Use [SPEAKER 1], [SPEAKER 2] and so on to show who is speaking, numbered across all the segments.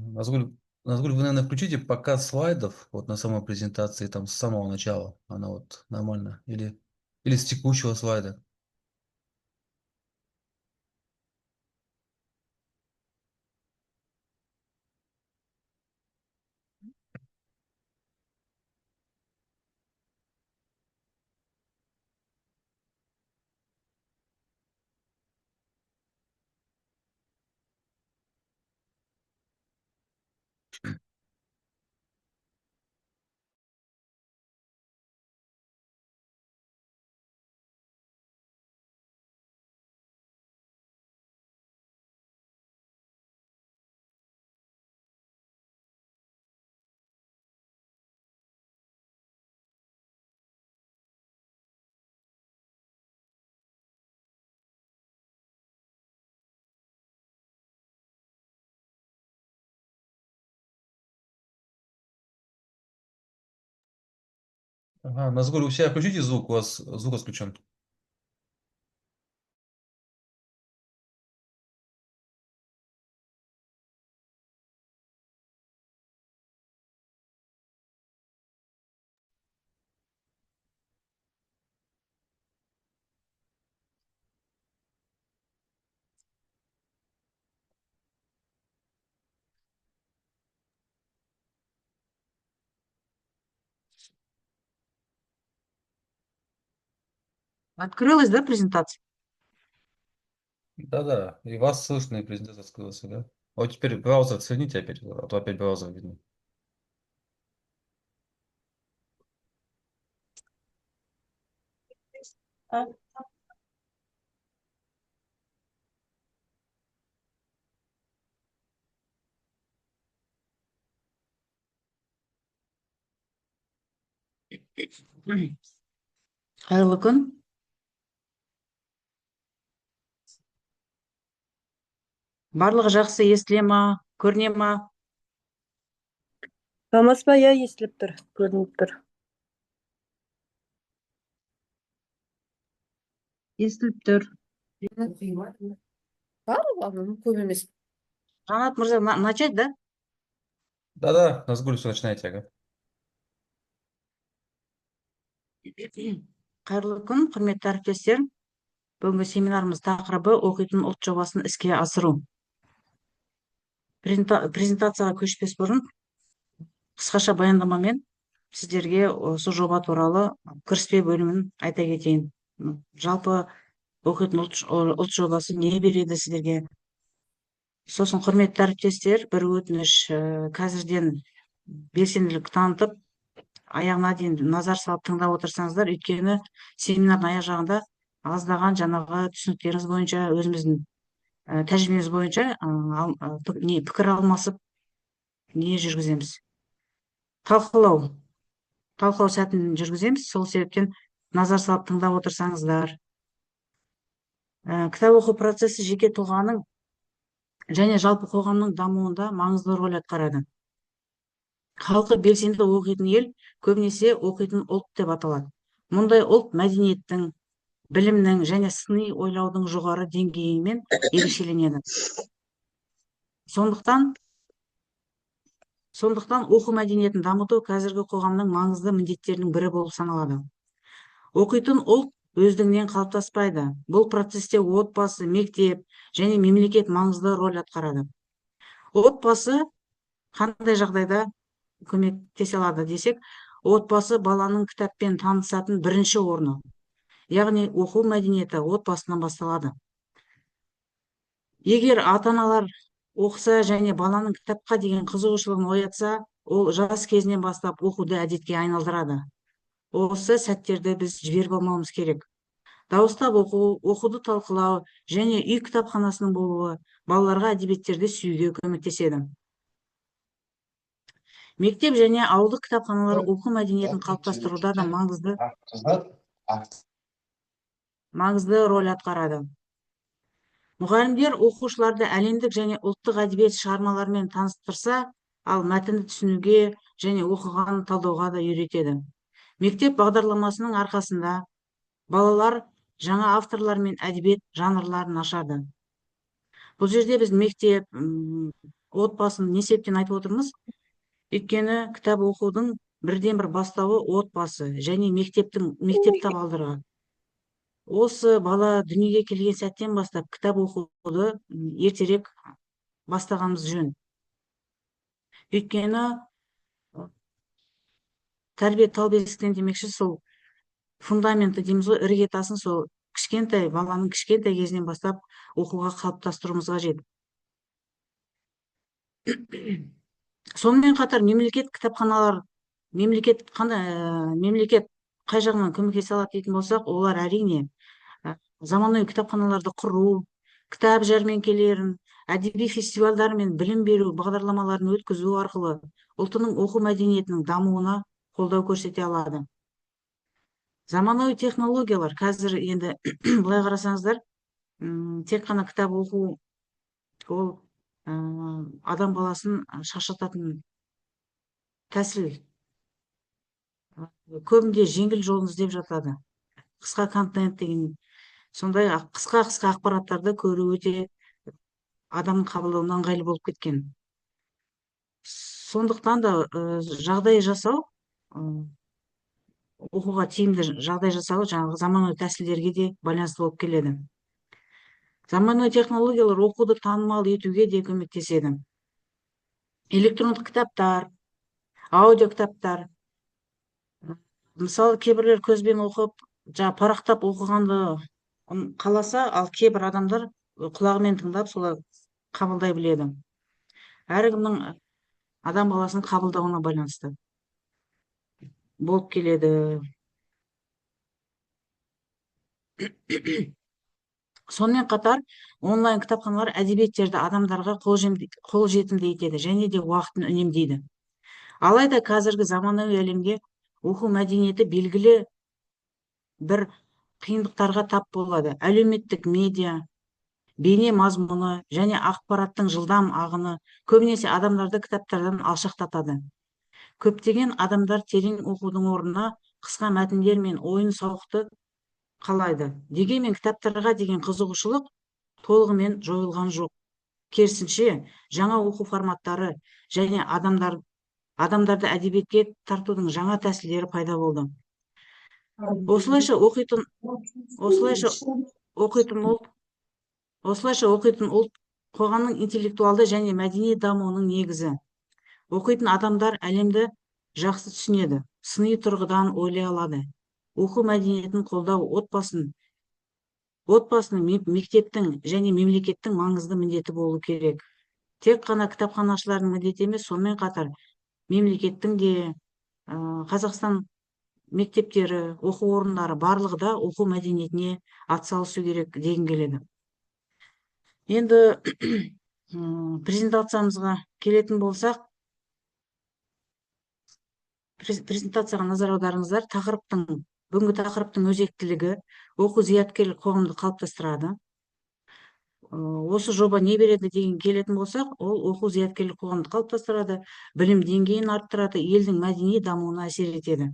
[SPEAKER 1] Назгуль, Назгуль, вы, наверное, включите показ слайдов вот на самой презентации там с самого начала. Она вот нормально. Или с текущего слайда. Ага, Назгуль, у себя включите звук, у вас звук отключен.
[SPEAKER 2] Открылась, да, презентация?
[SPEAKER 1] Да-да, и вас слышно, и презентация открылась, да? А вот теперь браузер сверните опять, а то опять браузер видно.
[SPEAKER 2] А, Қайырлы күн. Барлығы жақсы естіле ма, көріне ма?
[SPEAKER 3] Алмас па, иә, естіліп тұр, көрініп тұр.
[SPEAKER 2] Естіліп тұр.
[SPEAKER 3] Бар, көп емес.
[SPEAKER 2] Жанат мырза, начать, да?
[SPEAKER 1] Да-да, Назгуль, все начинайте, ага.
[SPEAKER 2] Қайырлы күн, құрметті әріптестер. Бүгінгі семинарымыз тақырыбы оқитын ұлт жобасын іске асыру. Презентацияға көшпес бұрын қысқаша баяндамамен сіздерге осы жоба туралы кіріспе бөлімін айта кетейін. Жалпы оқитын ұлт жобасы не береді сіздерге? Сосын құрметті әріптестер, бір өтініш, қазірден белсенділік танытып, аяғына дейін назар салып тыңдап отырсаңыздар, өйткені семинардың аяқ жағында аздаған жаңағы түсініктеріңіз бойынша, өзіміздің тәжірибеміз бойынша пікір алмасып не жүргіземіз? Талқылау сәтін жүргіземіз. Сол себептен назар салып тыңдап отырсаңыздар. Кітап оқу процесі жеке тұлғаның және жалпы қоғамның дамуында маңызды рөл атқарады. Халқы белсенді оқитын ел көбінесе оқитын ұлт деп аталады. Мұндай ұлт мәдениеттің, білімнің және сыни ойлаудың жоғары деңгейімен ерекшеленеді. Сондықтан оқу мәдениетін дамыту қазіргі қоғамның маңызды міндеттерінің бірі болып саналады. Оқитын ұлт өздігінен қалыптаспайды. Бұл процесте отбасы, мектеп және мемлекет маңызды рөл атқарады. Отбасы қандай жағдайда көмектесе алады десек, отбасы баланың кітаппен танысатын бірінші орны. Яғни оқу мәдениеті отбасынан басталады. Егер ата-аналар оқыса және баланың кітапқа деген қызығушылығын оятса, ол жас кезінен бастап оқуды әдетке айналдырады. Осы сәттерді біз жіберіп алмауымыз керек. Дауыстап оқу, оқуды талқылау және үй кітапханасының болуы балаларға әдебиеттерді сүюге көмектеседі. Мектеп және ауылдық кітапханалар оқу мәдениетін қалыптастыруда да маңызды рөл атқарады. Мұғалімдер оқушыларды әлемдік және ұлттық әдебиет шығармаларымен таныстырса, ал мәтінді түсінуге және оқығанын талдауға да үйретеді. Мектеп бағдарламасының арқасында балалар жаңа авторлар мен әдебиет жанрларын ашады. Бұл жерде біз мектеп, отбасын не себептен айтып отырмыз? Өйткені кітап оқудың бірден бір бастауы отбасы және мектеп табалдырығы. Осы бала дүниеге келген сәттен бастап кітап оқуды ертерек бастағанымыз жөн. Өйткені тәрбие тал бесіктен демекші, сол фундаменті дейміз ғой, іргетасын сол баланың кішкентай кезінен бастап оқуға қалыптастыруымыз қажет. Сонымен қатар мемлекет қай жағынан көмектесе алады дейтін болсақ, олар әрине заманауи кітапханаларды құру, кітап жәрмеңкелерін, әдеби фестивальдар мен білім беру бағдарламаларын өткізу арқылы ұлтының оқу мәдениетінің дамуына қолдау көрсете алады. Заманауи технологиялар қазір енді былай қарасаңыздар, тек қана кітап оқу ол адам баласын шаршататын тәсіл. Көбінде жеңіл жолын іздеп жатады. Қысқа контент деген, сондай қысқа ақпараттарды көру өте адамның қабылдауына ыңғайлы болып кеткен. Сондықтан да жағдай жасау, оқуға тиімді жағдай жасау жаңағы заманауи тәсілдерге де байланысты болып келеді. Заманауи технологиялар оқуды танымал етуге де көмектеседі. Электрондық кітаптар, аудио кітаптар, мысалы кейбірлер көзбен оқып, парақтап оқығанды қаласа, ал кейбір адамдар құлағымен тыңдап солай қабылдай біледі. Әркімнің адам баласының қабылдауына байланысты болып келеді. Сонымен қатар онлайн кітапханалар әдебиеттерді адамдарға қолжетімді етеді және де уақытын үнемдейді. Алайда қазіргі заманауи әлемде оқу мәдениеті белгілі бір қиындықтарға тап болады. Әлеуметтік медиа, бейне мазмұны және ақпараттың жылдам ағыны көбінесе адамдарды кітаптардан алшақтатады. Көптеген адамдар терең оқудың орнына қысқа мәтіндер мен ойын сауықты қалайды. Дегенмен кітаптарға деген қызығушылық толығымен жойылған жоқ. Керісінше, жаңа оқу форматтары және адамдарды әдебиетке тартудың жаңа тәсілдері пайда болды. Осылайша оқитын ұлт қоғамның интеллектуалды және мәдени дамуының негізі. Оқитын адамдар әлемді жақсы түсінеді, сыни тұрғыдан ойлай алады. Оқу мәдениетін қолдау отбасының, мектептің және мемлекеттің маңызды міндеті болу керек. Тек қана кітапханашылардың міндеті емес, сонымен қатар мемлекеттің де, Қазақстан мектептері, оқу орындары барлығы да оқу мәдениетіне атсалысу керек дегім келеді. Енді презентациямызға келетін болсақ, презентацияға назар аударыңыздар. Бүгінгі тақырыптың өзектілігі оқу зияткерлік қоғамды қалыптастырады. Осы жоба не береді деген келетін болсақ, ол оқу зияткерлік қоғамды қалыптастырады, білім деңгейін арттырады, елдің мәдени дамуына әсер етеді.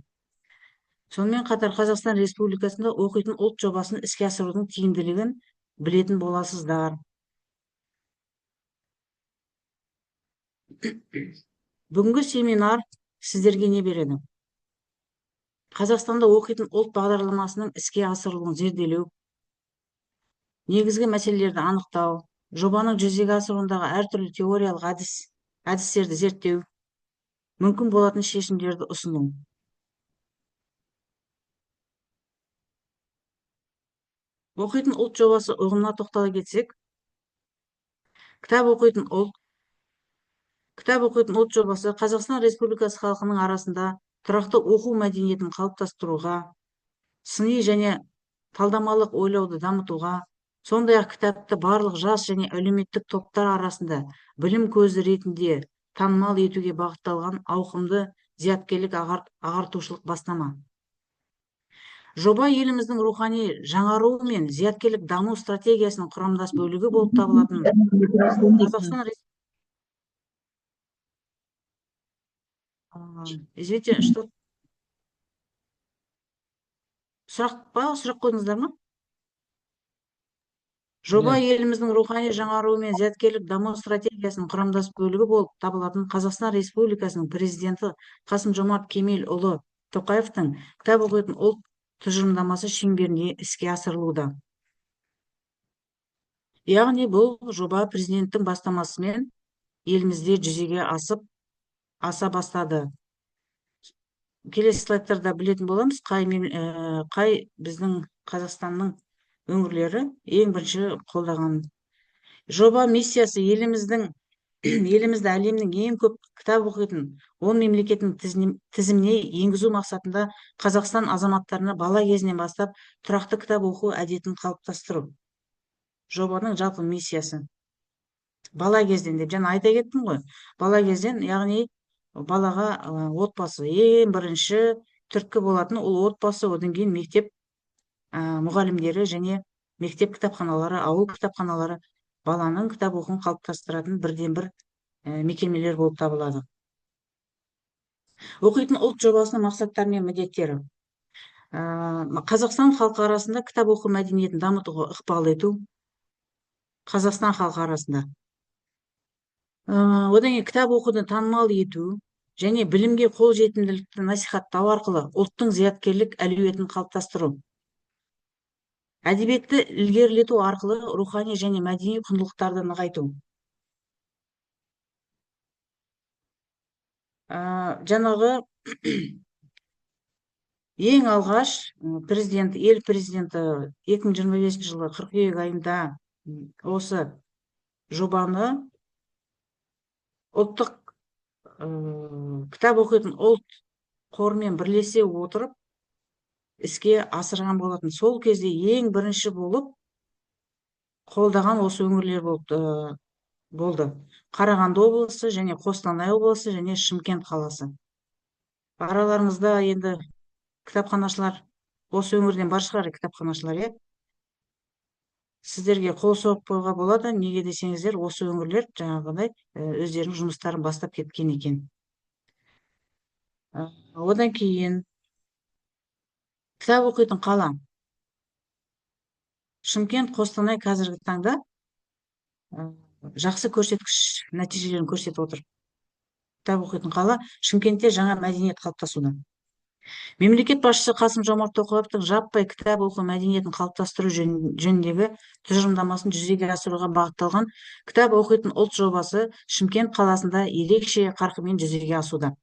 [SPEAKER 2] Сонымен қатар Қазақстан Республикасында оқитын ұлт жобасын іске асырудың тиімділігін білетін боласыздар. Бүгінгі семинар сіздерге не береді? Қазақстанда оқитын ұлт бағдарламасының іске асырылуын зерделеу, негізгі мәселелерді анықтау, жобаның жүзеге асыруындағы әртүрлі теориялық әдістерді зерттеу, мүмкін болатын шешімдерді ұсыну. Оқитын ұлт жобасы ұғымына тоқтала кетсек, кітап оқитын ұлт жобасы Қазақстан Республикасы халқының арасында тұрақты оқу мәдениетін қалыптастыруға, сыни және талдамалық ойлауды дамытуға, сондай-ақ кітапты барлық жас және әлеуметтік топтар арасында білім көзі ретінде танымал етуге бағытталған ауқымды зияткерлік ағартушылық бастама. Жоба еліміздің рухани жаңаруы мен зияткерлік даму стратегиясының құрамдас бөлігі болып табылатын Қазақстан Извините, что? Сұрақ қойдыңыздар ма? Жоба
[SPEAKER 1] Нет,
[SPEAKER 2] еліміздің рухани жаңаруы мен зияткерлік даму стратегиясының құрамдас бөлігі болып табылатын Қазақстан Республикасының президенті Қасым-Жомарт Кемелұлы Тоқаевтың кітап оқитын ұлт тұжырымдамасы шеңберінде іске асырылуда. Яғни бұл жоба президенттің бастамасымен елімізде жүзеге аса бастады. Келесі слайдтарда білетін боламыз, қай біздің Қазақстанның өңірлері ең бірінші қолдаған. Жоба миссиясы елімізді әлемнің ең көп кітап оқитын 10 мемлекеттің тізіміне енгізу мақсатында Қазақстан азаматтарына бала кезінен бастап тұрақты кітап оқу әдетін қалыптастыру. Жобаның жалпы миссиясы. Бала кезден деп жаңа айта кеттім ғой. Бала кезден, яғни балаға отбасы ең бірінші түрткі болатын, ол отбасы, одан кейін мектеп мұғалімдері және мектеп кітапханалары, ауыл кітапханалары баланың кітап оқуын қалыптастыратын бірден бір мекемелер болып табылады. Оқитын ұлт жобасының мақсаттары мен міндеттері. Қазақстан халқы арасында кітап оқу мәдениетін дамытуға ықпал ету. Қазақстан халқы арасында. Одан кейін кітап оқуды танымал ету және білімге қол жетімділікті насихаттау арқылы ұлттың зияткерлік әлеуетін қалыптастыру. Әдебиетті ілгерілету арқылы рухани және мәдени құндылықтарды нығайту. Жаңағы ең алғаш ел президенті 2025 жылы қыркүйек айында осы жобаны ұлттық кітап оқитын ұлт қорымен бірлесе отырып іске асырған болатын. Сол кезде ең бірінші болып қолдаған осы өңірлер болды. Қарағанды облысы және Қостанай облысы және Шымкент қаласы. Араларыңызда енді кітапханашылар, осы өңірден бар шығар кітапханашылар, сіздерге қол соғып қоюға болады. Неге десеңіздер, осы өңірлер жаңағыдай өздерінің жұмыстарын бастап кеткен екен. Одан кейін кітап оқитын қала. Шымкент, Қостанай қазіргі таңда жақсы көрсеткіш нәтижелерін көрсетіп отыр. Кітап оқитын қала. Шымкентте жаңа мәдениет қалыптасуда. Мемлекет басшысы Қасым-Жомарт Тоқаевтың жаппай кітап оқу мәдениетін қалыптастыру жөніндегі тұжырымдамасын жүзеге асыруға бағытталған кітап оқитын ұлт жобасы Шымкент қаласында ерекше қарқынмен жүзеге асуда.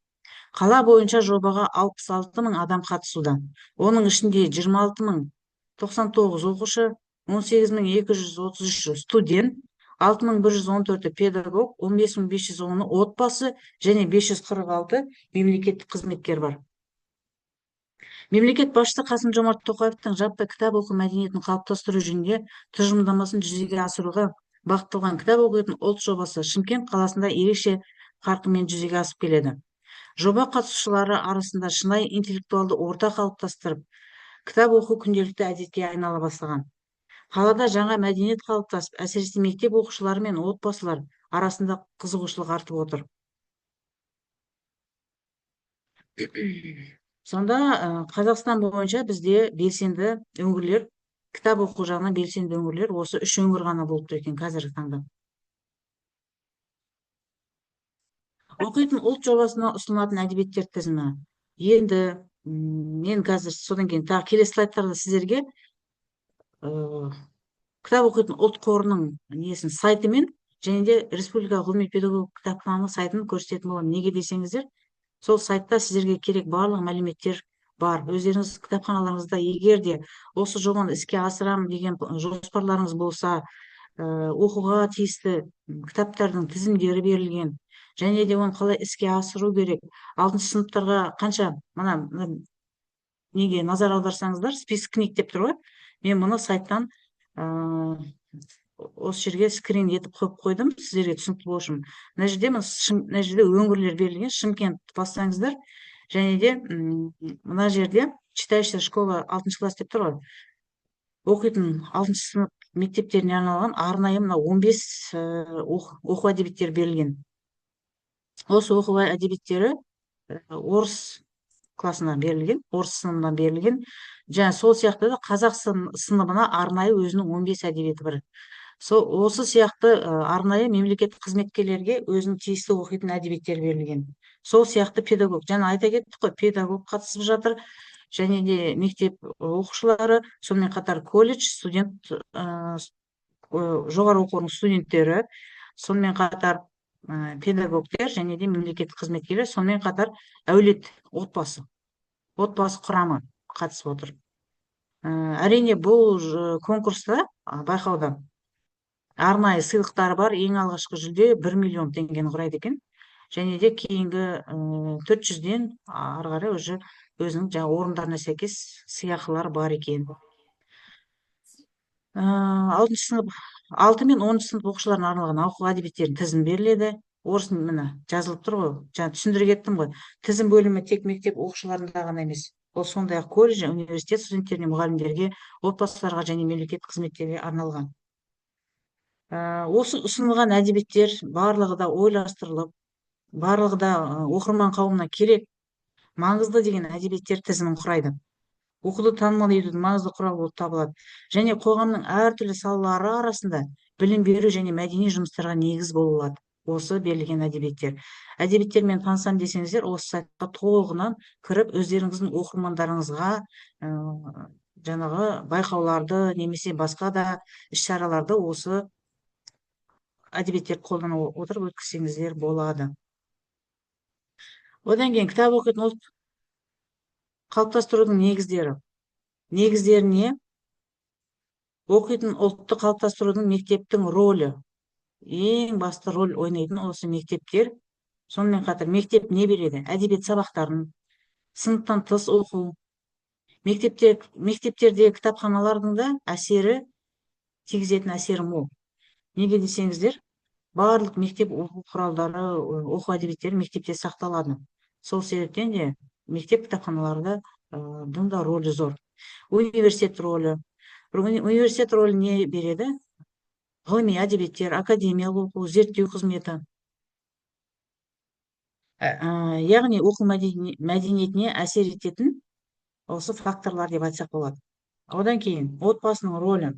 [SPEAKER 2] Қала бойынша жобаға 66 мың адам қатысуда. Оның ішінде 26 мың 99 оқушы, 18 мың 233 студент, 6 мың 114 педагог, 15 мың 510 отбасы және 546 мемлекеттік қызметкер бар. Мемлекет басшысы Қасым-Жомарт Тоқаевтың жаппай кітап оқу мәдениетін қалыптастыру жөнінде тұжырымдамасын жүзеге асыруға бағытталған кітап оқитын ұлт жобасы Шымкент қаласында ерекше қарқынмен жүзеге асып келеді. Жоба қатысушылары арасында шынайы интеллектуалды орта қалыптастырып, кітап оқу күнделікті әдетке айнала бастаған. Қалада жаңа мәдениет қалыптасып, әсіресе мектеп оқушылары мен отбасылар арасында қызығушылық артып отыр. Сонда Қазақстан бойынша бізде белсенді өңірлер, кітап оқу жағынан белсенді өңірлер осы 3 өңір ғана болып тұр екен қазіргі таңда. Оқитын ұлт жобасына ұсынылатын әдебиеттер тізімі. Енді мен қазір содан кейін тағы келесі слайдтарда сіздерге кітап оқитын ұлт қорының сайтымен және де Республика ғылыми педагогикалық кітапхананың сайтын көрсететін боламын. Неге десеңіздер, сол сайтта сіздерге керек барлық мәліметтер бар. Өздеріңіз кітапханаларыңызда егер де осы жобаны іске асырамын деген жоспарларыңыз болса, оқуға тиісті кітаптардың тізімдері берілген, және де оны қалай іске асыру керек. 6 сыныптарға қанша, неге назар аударсаңыздар, список книг деп тұр ғой. Мен мұны сайттан осы жерге скрин етіп қойдым, сіздерге түсінікті болу үшін. Мына жерде өңірлер берілген. Шымкент бассаңыздар, және де мына жерде читающая школа 6 класс деп тұр ғой. Оқитын 6 сынып мектептеріне арналған арнайы 15 оқу әдебиеттері берілген. Осы оқу әдебиеттері орыс классынан берілген, орыс сыныбынан берілген. Және сол сияқты да қазақ сыныбына арнайы өзінің 15 әдебиеті бар. Осы сияқты арнайы мемлекеттік қызметкерлерге өзінің тиісті оқитын әдебиеттер берілген. Сол сияқты педагог, жаңа айта кеттік қой, педагог қатысып жатыр, және де мектеп оқушылары, сонымен қатар колледж, жоғары оқу орнының студенттері, сонымен қатар педагогтер және де мемлекеттік қызметкерлер, сонымен қатар әулет, отбасы құрамы қатысып отыр. Әрине бұл конкурста, байқауда арнайы сыйлықтары бар. Ең алғашқы жүлде 1 миллион теңгені құрайды екен. Және де кейінгі 400-ден ары қарай уже өзінің жаңа орындарына сәйкес сыйақылар бар екен. 6 мен 10 сынып оқушыларына арналған оқу әдебиеттерінің тізім беріледі. Орыс міне жазылып тұр ғой. Жаңа түсіндіре кеттім ғой. Тізім бөлімі тек мектеп оқушыларында ғана емес. Ол сондай-ақ колледж, университет студенттеріне, мұғалімдерге, отбасыларға және мемлекеттік қызметтерге арналған. Осы ұсынылған әдебиеттер барлығы да ойластырылып, барлығы да оқырман қауымына керек, маңызды деген әдебиеттер тізімін құрайды. Оқуды танымал етудің маңызды құралы болып табылады. Және қоғамның әртүрлі салалары арасында білім беру және мәдени жұмыстарға негіз бола алады. Осы берілген әдебиеттер. Әдебиеттермен танысам десеңіздер, осы сайтқа толығынан кіріп, өздеріңіздің оқырмандарыңызға жаңағы байқауларды немесе басқа да іс-шараларды осы әдебиеттерді қолдана отырып өткізсеңіздер болады. Одан кейін кітап оқитын ұлт қалыптастырудың негіздері. Негіздеріне оқитын ұлтты қалыптастырудың мектептің рөлі. Ең басты рөл ойнайтын осы мектептер. Сонымен қатар мектеп не береді? Әдебиет сабақтарын, сыныптан тыс оқу. Мектептерде кітапханалардың да тигізетін әсері мол. Неге десеңіздер, барлық мектеп оқу құралдары, оқу әдебиеттері мектепте сақталады. Сол себептен де мектеп кітапханаларында да рөлі зор. Университет рөлі. Университет рөлі не береді? Ғылыми әдебиеттер, академиялық оқу, зерттеу қызметі. Яғни оқу мәдениетіне әсер ететін осы факторлар деп айтсақ болады. Одан кейін отбасының рөлі.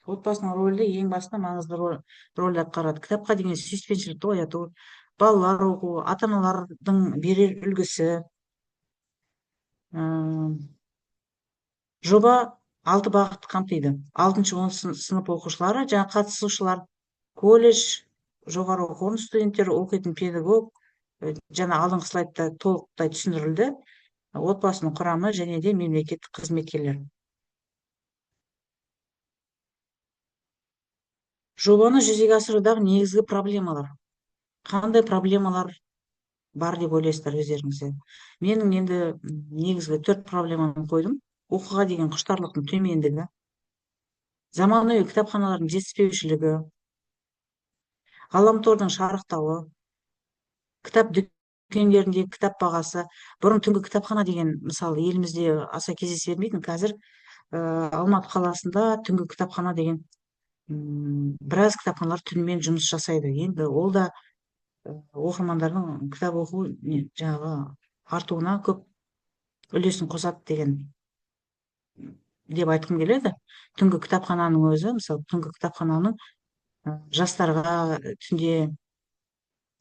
[SPEAKER 2] Отбасының рөлі ең басты маңызды рөл атқарады. Кітапқа деген сүйіспеншілікті ояту, балалар оқу, ата-аналардың берер үлгісі. Жоба 6 бағытты қамтиды. 6-10 сынып оқушылары, жаңа қатысушылар, колледж, жоғары оқу орны студенттері, оқитын педагог, жаңа алдыңғы слайдта толықтай түсіндірілді. Отбасының құрамы және де мемлекеттік қызметкерлер. Жобаны жүзеге асырудағы негізгі проблемалар. Қандай проблемалар бар деп ойлайсыздар өздеріңізде? Менің енді негізгі 4 проблеманы қойдым. Оқуға деген құштарлықтың төмендігі, заманауи кітапханалардың жетіспеушілігі, ғаламтордың шарықтауы, кітап дүкендеріндегі кітап бағасы. Бұрын түнгі кітапхана деген, мысалы, елімізде аса кездесе бермейтін. Қазір Алматы қаласында түнгі кітапхана деген біраз кітапханалар түнімен жұмыс жасайды. Енді ол да оқырмандардың кітап оқу жаңағы артуына көп үлесін қосады деген деп айтқым келеді. Түнгі кітапхананың өзі, мысалы, түнгі кітапхананың жастарға, түнде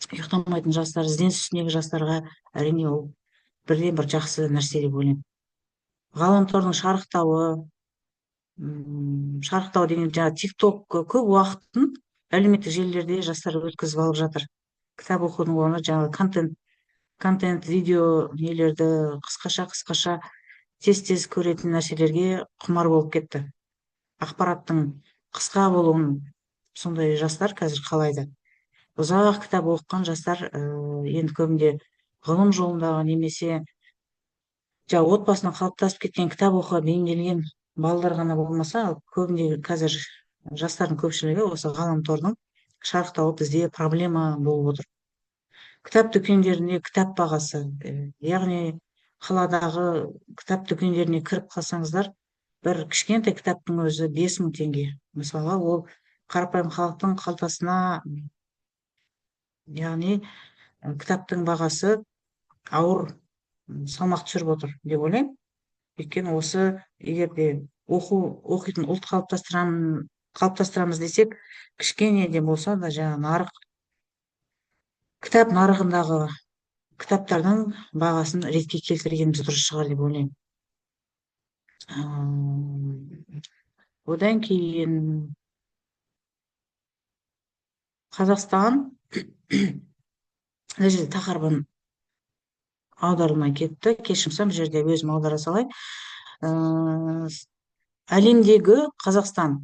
[SPEAKER 2] ұйықтамайтын жастар, ізденіс үстіндегі жастарға әрине ол бірден бір жақсы нәрсе деп ойлаймын. Ғаламтордың шарықтауы деген жаңа TikTok көп уақытын әлеуметтік желілерде жастар өткізіп алып жатыр. Кітап оқудың орнына жаңа контент, видео нелерді қысқаша тез көретін нәрселерге құмар болып кетті. Ақпараттың қысқа болуын сондай жастар қазір қалайды. Ұзақ кітап оқыған жастар енді көбінде ғылым жолындағы немесе отбасына қалыптасып кеткен кітап оқуға бейімделген балалар ғана болмаса, көбінде қазір жастардың көпшілігі осы ғаламтордың шарықтауы бізде проблема болып отыр. Кітап дүкендеріне кітап бағасы, яғни қаладағы кітап дүкендеріне кіріп қалсаңыздар, бір кішкентай кітаптың өзі 5.000 теңге. Мысалы, ол қарапайым халықтың қалтасына, яғни кітаптың бағасы ауыр салмақ түсіріп отыр деп ойлаймын. Өйткені осы егер де оқитын ұлт қалыптастырамыз десек, кішкене де болса да жаңағы кітап нарығындағы кітаптардың бағасын ретке келтіргеніміз дұрыс шығар деп ойлаймын. Одан кейін Қазақстан мына жерде тақырыбын аударылмай кетті. Кешірім, бұл жерде өзім аудара салайын. Әлемдегі Қазақстан,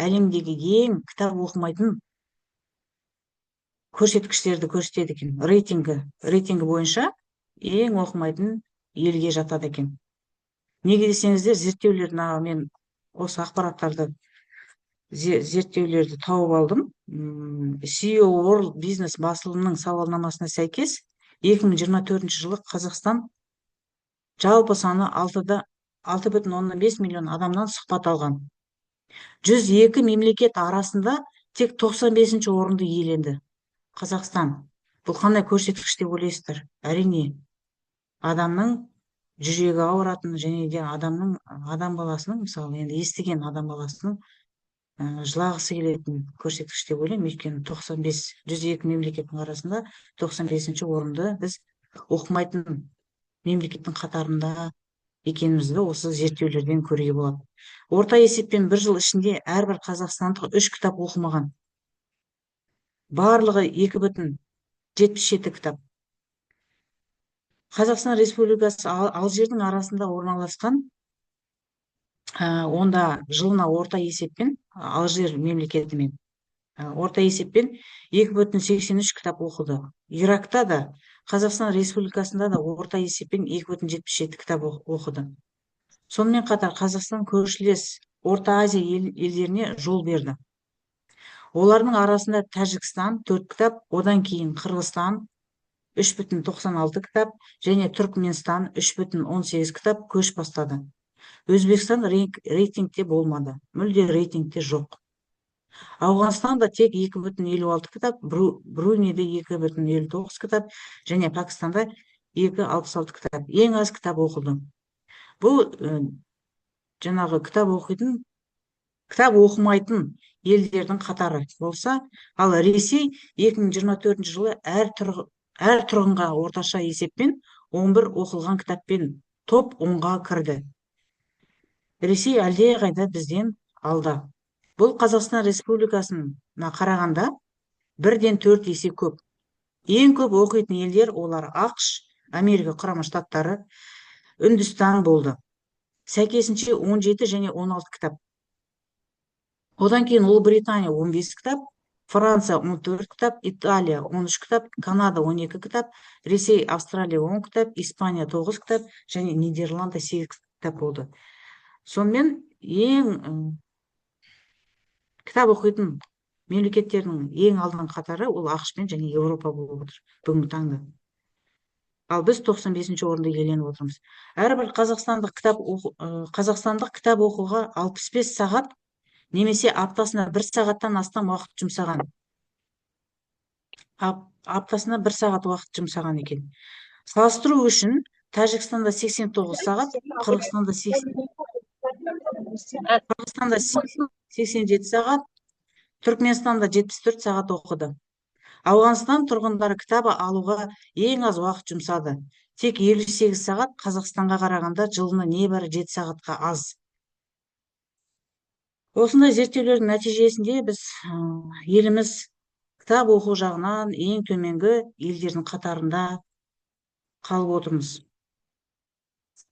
[SPEAKER 2] әлемдегі ең кітап оқымайтын көрсеткіштерді көрсетеді екен. Рейтингі бойынша ең оқымайтын елге жатады екен. Неге десеңіздер, зерттеулерді мен осы зерттеулерді тауып алдым. CEO World Business басылымының сауалнамасына сәйкес 2024 жылы Қазақстан жалпы саны 6,5 миллион адамнан сұхбат алған. 102 мемлекет арасында тек 95 орынды иеленді. Қазақстан. Бұл қандай көрсеткіш деп ойлайсыздар? Әрине, адамның жүрегі ауыратын және де адам баласының, мысалы, енді естіген адам баласының жылағысы келетін көрсеткіш деп ойлаймын. Өйткені 102 мемлекеттің арасында 95 орынды біз оқымайтын мемлекеттің қатарында екенімізді осы зерттеулерден көруге болады. Орта есеппен бір жыл ішінде әрбір қазақстандық 3 кітап оқымаған. Барлығы 2,77 кітап. Қазақстан Республикасы Алжирдің арасында орналасқан, онда жылына орта есеппен Алжир мемлекетімен орта есеппен 2,83 кітап оқыды. Иракта да, Қазақстан Республикасында да орта есеппен 2,77 кітап оқыды. Сонымен қатар Қазақстан көршілес Орта Азия елдеріне жол берді. Олардың арасында Тәжікстан 4 кітап, одан кейін Қырғызстан 3,96 кітап және Түркменстан 3,18 кітап көш бастады. Өзбекстан рейтингте болмады, мүлде рейтингте жоқ. Ауғанстан да тек 2,56 кітап, Брунейде 2,59 кітап және Пакистанда 2,66 кітап. Ең аз кітап оқылды. Бұл жаңағы кітап оқымайтын елдердің қатары болса, ал Ресей 2024 жылы әр тұрғынға орташа есеппен 11 оқылған кітаппен топ 10-ға кірді. Ресей әлде қайда бізден алда. Бұл Қазақстан Республикасына қарағанда 1-4 есе көп. Ең көп оқитын елдер олар ақш, Америка Құрама Штаттары, Үндістан болды. Сәйкесінше 17 және 16 кітап. Одан кейін Ұлыбритания 15 кітап, Франция 14 кітап, Италия 13 кітап, Канада 12 кітап, Ресей, Австралия 10 кітап, Испания 9 кітап және Нидерланды 8 кітап болды. Сонымен ең кітап оқитын мемлекеттердің ең алдыңғы қатары ол ақш-пен және Еуропа болып отыр бүгінгі таңда. Ал біз 95 орынды иеленіп отырмыз. Әрбір қазақстандық кітап оқуға 65 сағат немесе аптасына 1 сағаттан астам уақыт жұмсаған. Аптасына 1 сағат уақыт жұмсаған екен. Салыстыру үшін Тәжікстанда 89 сағат, Қырғызстанда 87 сағат, Түркменстанда 74 сағат оқыды. Ауғанстан тұрғындары кітабы алуға ең аз уақыт жұмсады. Тек 58 сағат, Қазақстанға қарағанда жылына небәрі 7 сағатқа аз. Осындай зерттеулердің нәтижесінде біз еліміз кітап оқу жағынан ең төменгі елдердің қатарында қалып отырмыз.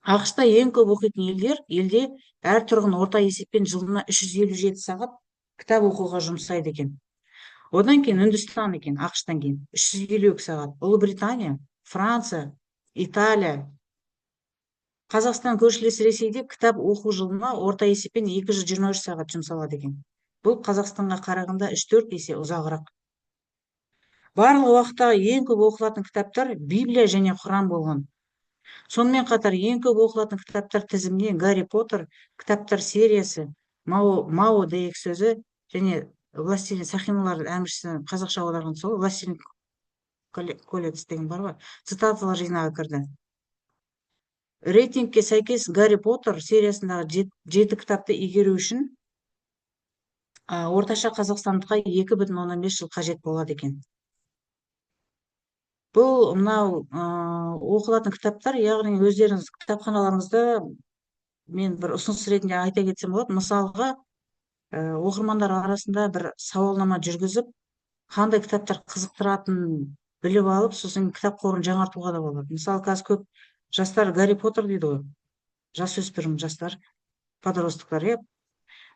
[SPEAKER 2] ақш-та ең көп оқитын елде әр тұрғын орта есеппен жылына 357 сағат кітап оқуға жұмсайды екен. Одан кейін Үндістан екен, ақш-тан кейін 352 сағат, Ұлыбритания, Франция, Италия. Қазақстан көршілес Ресейде кітап оқу жылына орта есеппен 223 сағат жұмсалады екен. Бұл Қазақстанға қарағанда 3-4 есе ұзағырақ. Барлық уақыттағы ең көп оқылатын кітаптар Библия және Құран болған. Сонымен қатар ең көп оқылатын кітаптар тізіміне Гарри Поттер кітаптар сериясы, Мао дәйек сөзі және Властелин сақиналардың әміршісі қазақша аударған сол Властелин колец деген бар ғой, цитаталар жинағы кірді. рейтингке сәйкес Гарри Поттер сериясындағы 7 кітапты игеру үшін орташа қазақстандыққа 2,5 жыл қажет болады екен. Бұл мынау оқылатын кітаптар, яғни өздеріңіз кітапханаларыңызда мен бір ұсыныс ретінде айта кетсем болады. Мысалға, оқырмандар арасында бір сауалнама жүргізіп, қандай кітаптар қызықтыратынын біліп алып, сосын кітап қорын жаңартуға да болады. Мысалы, қазір көп жастар Гарри Поттер дейді ғой. Жасөспірім жастар, подростықтар, иә.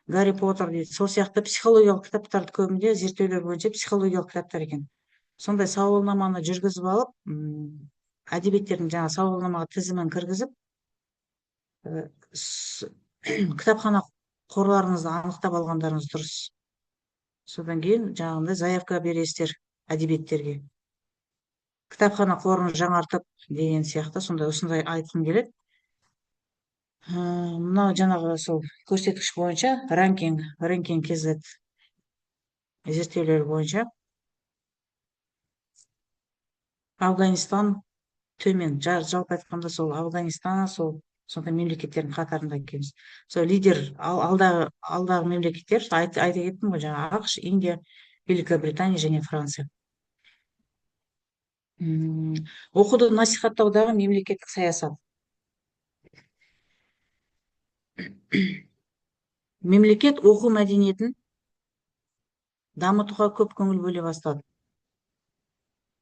[SPEAKER 2] Гарри Поттер дейді. Сол сияқты психологиялық кітаптарды көбінде зерттеулер бойынша психологиялық кітаптар екен. Сондай сауалнаманы жүргізіп алып, әдебиеттердің жаңа сауалнамаға тізімін кіргізіп, кітапхана қорларыңызды анықтап алғандарыңыз дұрыс. Содан кейін жаңағындай заявка бересіздер әдебиеттерге. Кітапхана қорын жаңартып деген сияқты сондай осындай айтқым келеді. Мынау жаңағы сол көрсеткіш бойынша ranking KZ зерттеулері бойынша Афганистан төмен. Жалпы айтқанда сол Афганистан сол сондай мемлекеттердің қатарында екенбіз. Сол лидер алдағы мемлекеттер айта кеттім ғой, жаңа ақш, Индия, Великобритания және Франция. Оқуды насихаттаудағы мемлекеттік саясат. Мемлекет оқу мәдениетін дамытуға көп көңіл бөле бастады.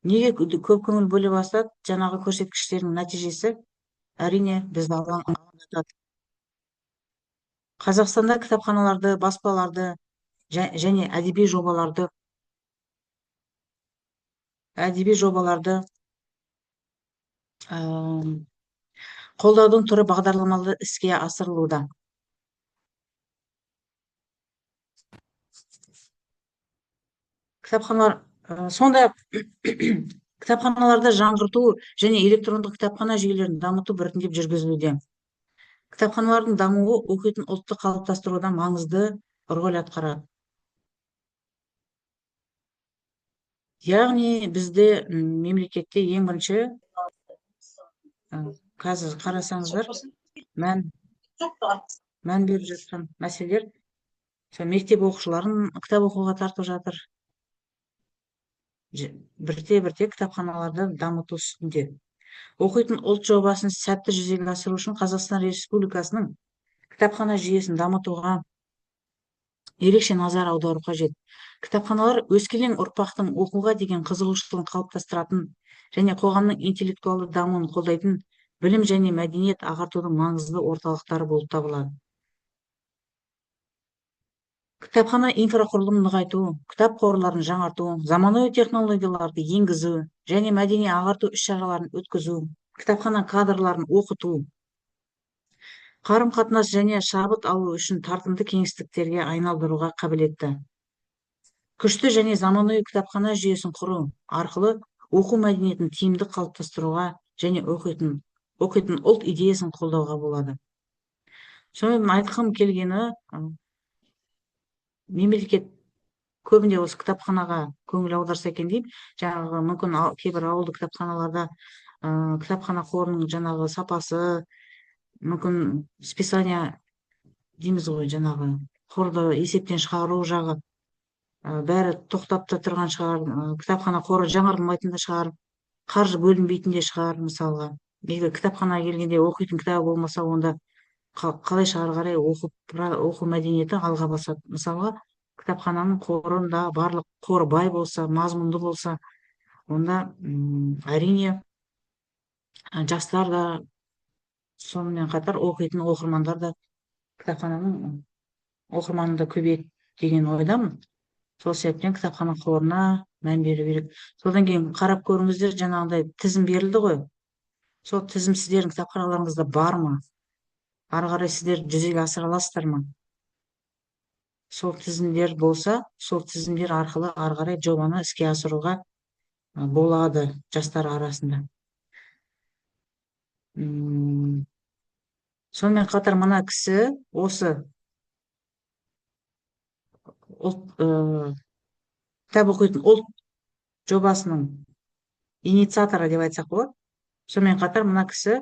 [SPEAKER 2] Неге көп көңіл бөле бастады? Жаңағы көрсеткіштердің нәтижесі әрине бізді алаңдатады. Қазақстанда кітапханаларды, баспаларды және әдеби жобаларды қолдаудың түрі бағдарламалы іске асырылуда. Сондай кітапханаларды жаңғырту және электрондық кітапхана жүйелерін дамыту біртіндеп жүргізілуде. Кітапханалардың дамуы оқитын ұлтты қалыптастыруда маңызды рөл атқарады. Яғни бізде мемлекетте ең бірінші қазір қарасаңыздар мән беріп жатқан мәселелер мектеп оқушыларын кітап оқуға тартып жатыр. Бірте-бірте кітапханаларды дамыту үстінде. Оқитын ұлт жобасын сәтті жүзеге асыру үшін Қазақстан Республикасының кітапхана жүйесін дамытуға ерекше назар аудару қажет. Кітапханалар өскелең ұрпақтың оқуға деген қызығушылығын қалыптастыратын және қоғамның интеллектуалды дамуын қолдайтын білім және мәдениет ағартудың маңызды орталықтары болып табылады. Кітапхана инфрақұрылымын нығайту, кітап қорларын жаңарту, заманауи технологияларды енгізу және мәдени ағарту іс-шараларын өткізу, кітапхана кадрларын оқыту, қарым-қатынас және шабыт алу үшін тартымды кеңістіктерге айналдыруға қабілетті. Күшті және заманауи кітапхана жүйесін құру арқылы оқу мәдениетін тиімді қалыптастыруға және оқитын ұлт идеясын қолдауға болады. Сонымен айтқым келгені, мемлекет көбінде осы кітапханаға көңіл аударса екен деймін. Жаңағы мүмкін кейбір ауылды кітапханаларда кітапхана қорының жаңағы сапасы, мүмкін списание дейміз ғой, жаңағы қорды есептен шығару жағы бәрі тоқтап та тұрған шығар, кітапхана қоры жаңарылмайтын да шығар, қаржы бөлінбейтін де шығар. Мысалға, егер кітапханаға келгенде оқитын кітабы болмаса, онда қалай ары қарай оқу мәдениеті алға басады. Мысалға, кітапхананың қорында барлық қоры бай болса, мазмұнды болса, онда әрине жастар да, сонымен қатар оқитын оқырмандар да кітапхананың оқырманы да көбейеді деген ойдамын. Сол себептен кітапхана қорына мән беру керек. Содан кейін қарап көріңіздер, жаңағындай тізім берілді ғой. Сол тізім сіздердің кітапханаларыңызда бар ма? Ары қарай сіздер жүзеге асыра аласыздар ма? Сол тізімдер болса, сол тізімдер арқылы ары қарай жобаны іске асыруға болады жастар арасында. Сонымен қатар мына кісі осы кітап оқитын ұлт жобасының инициаторы деп айтсақ болады. Сонымен қатар мына кісі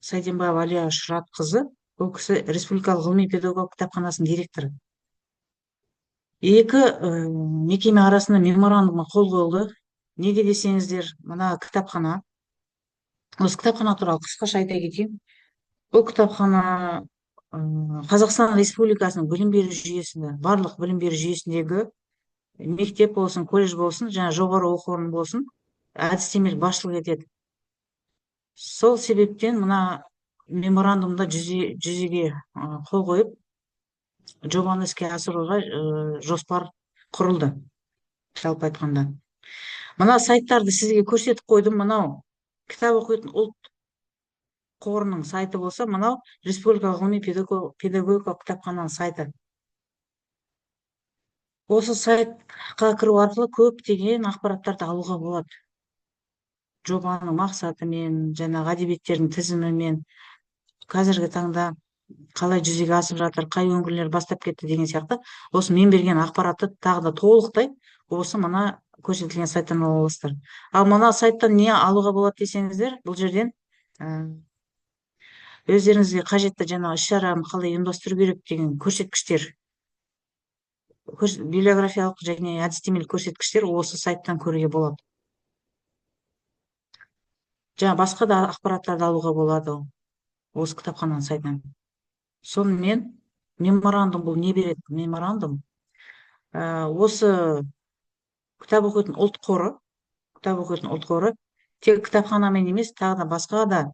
[SPEAKER 2] Сайденбаева Алия Шыратқызы, ол кісі Республикалық ғылыми педагог кітапханасының директоры. Екі мекеме арасында меморандумға қол қойылды. Неге десеңіздер, мына кітапхана, осы кітапхана туралы қысқаша айта кетейін. Бұл кітапхана Қазақстан Республикасының білім беру жүйесінде, барлық білім беру жүйесіндегі мектеп болсын, колледж болсын, жаңа жоғары оқу орны болсын, әдістемелік басшылық етеді. Сол себептен мына меморандумда жүзеге қол қойып, жобаны іске асыруға жоспар құрылды, жалпы айтқанда. Мына сайттарды сізге көрсетіп қойдым. Мынау кітап оқитын ұлт қорының сайты болса, мынау Республикалық ғылыми педагогикалық кітапхананың сайты. Осы сайтқа кіру арқылы көптеген ақпараттарды алуға болады. Жобаның мақсатымен, жаңағы әдебиеттердің тізімімен, қазіргі таңда қалай жүзеге асып жатыр, қай өңірлер бастап кетті деген сияқты, осы мен берген ақпаратты тағы да толықтай осы мына көрсетілген сайттан ала аласыздар. Ал мына сайттан не алуға болады десеңіздер, бұл жерден өздеріңізге қажетті жаңағы іс-шараны қалай ұйымдастыру керек деген көрсеткіштер, библиографиялық және әдістемелік көрсеткіштер осы сайттан көруге болады. Жаңа басқа да ақпараттарды алуға болады осы кітапхананың сайтынан. Сонымен меморандум бұл не береді? Меморандум осы кітап оқитын ұлт қоры тек кітапханамен емес, тағы да басқа да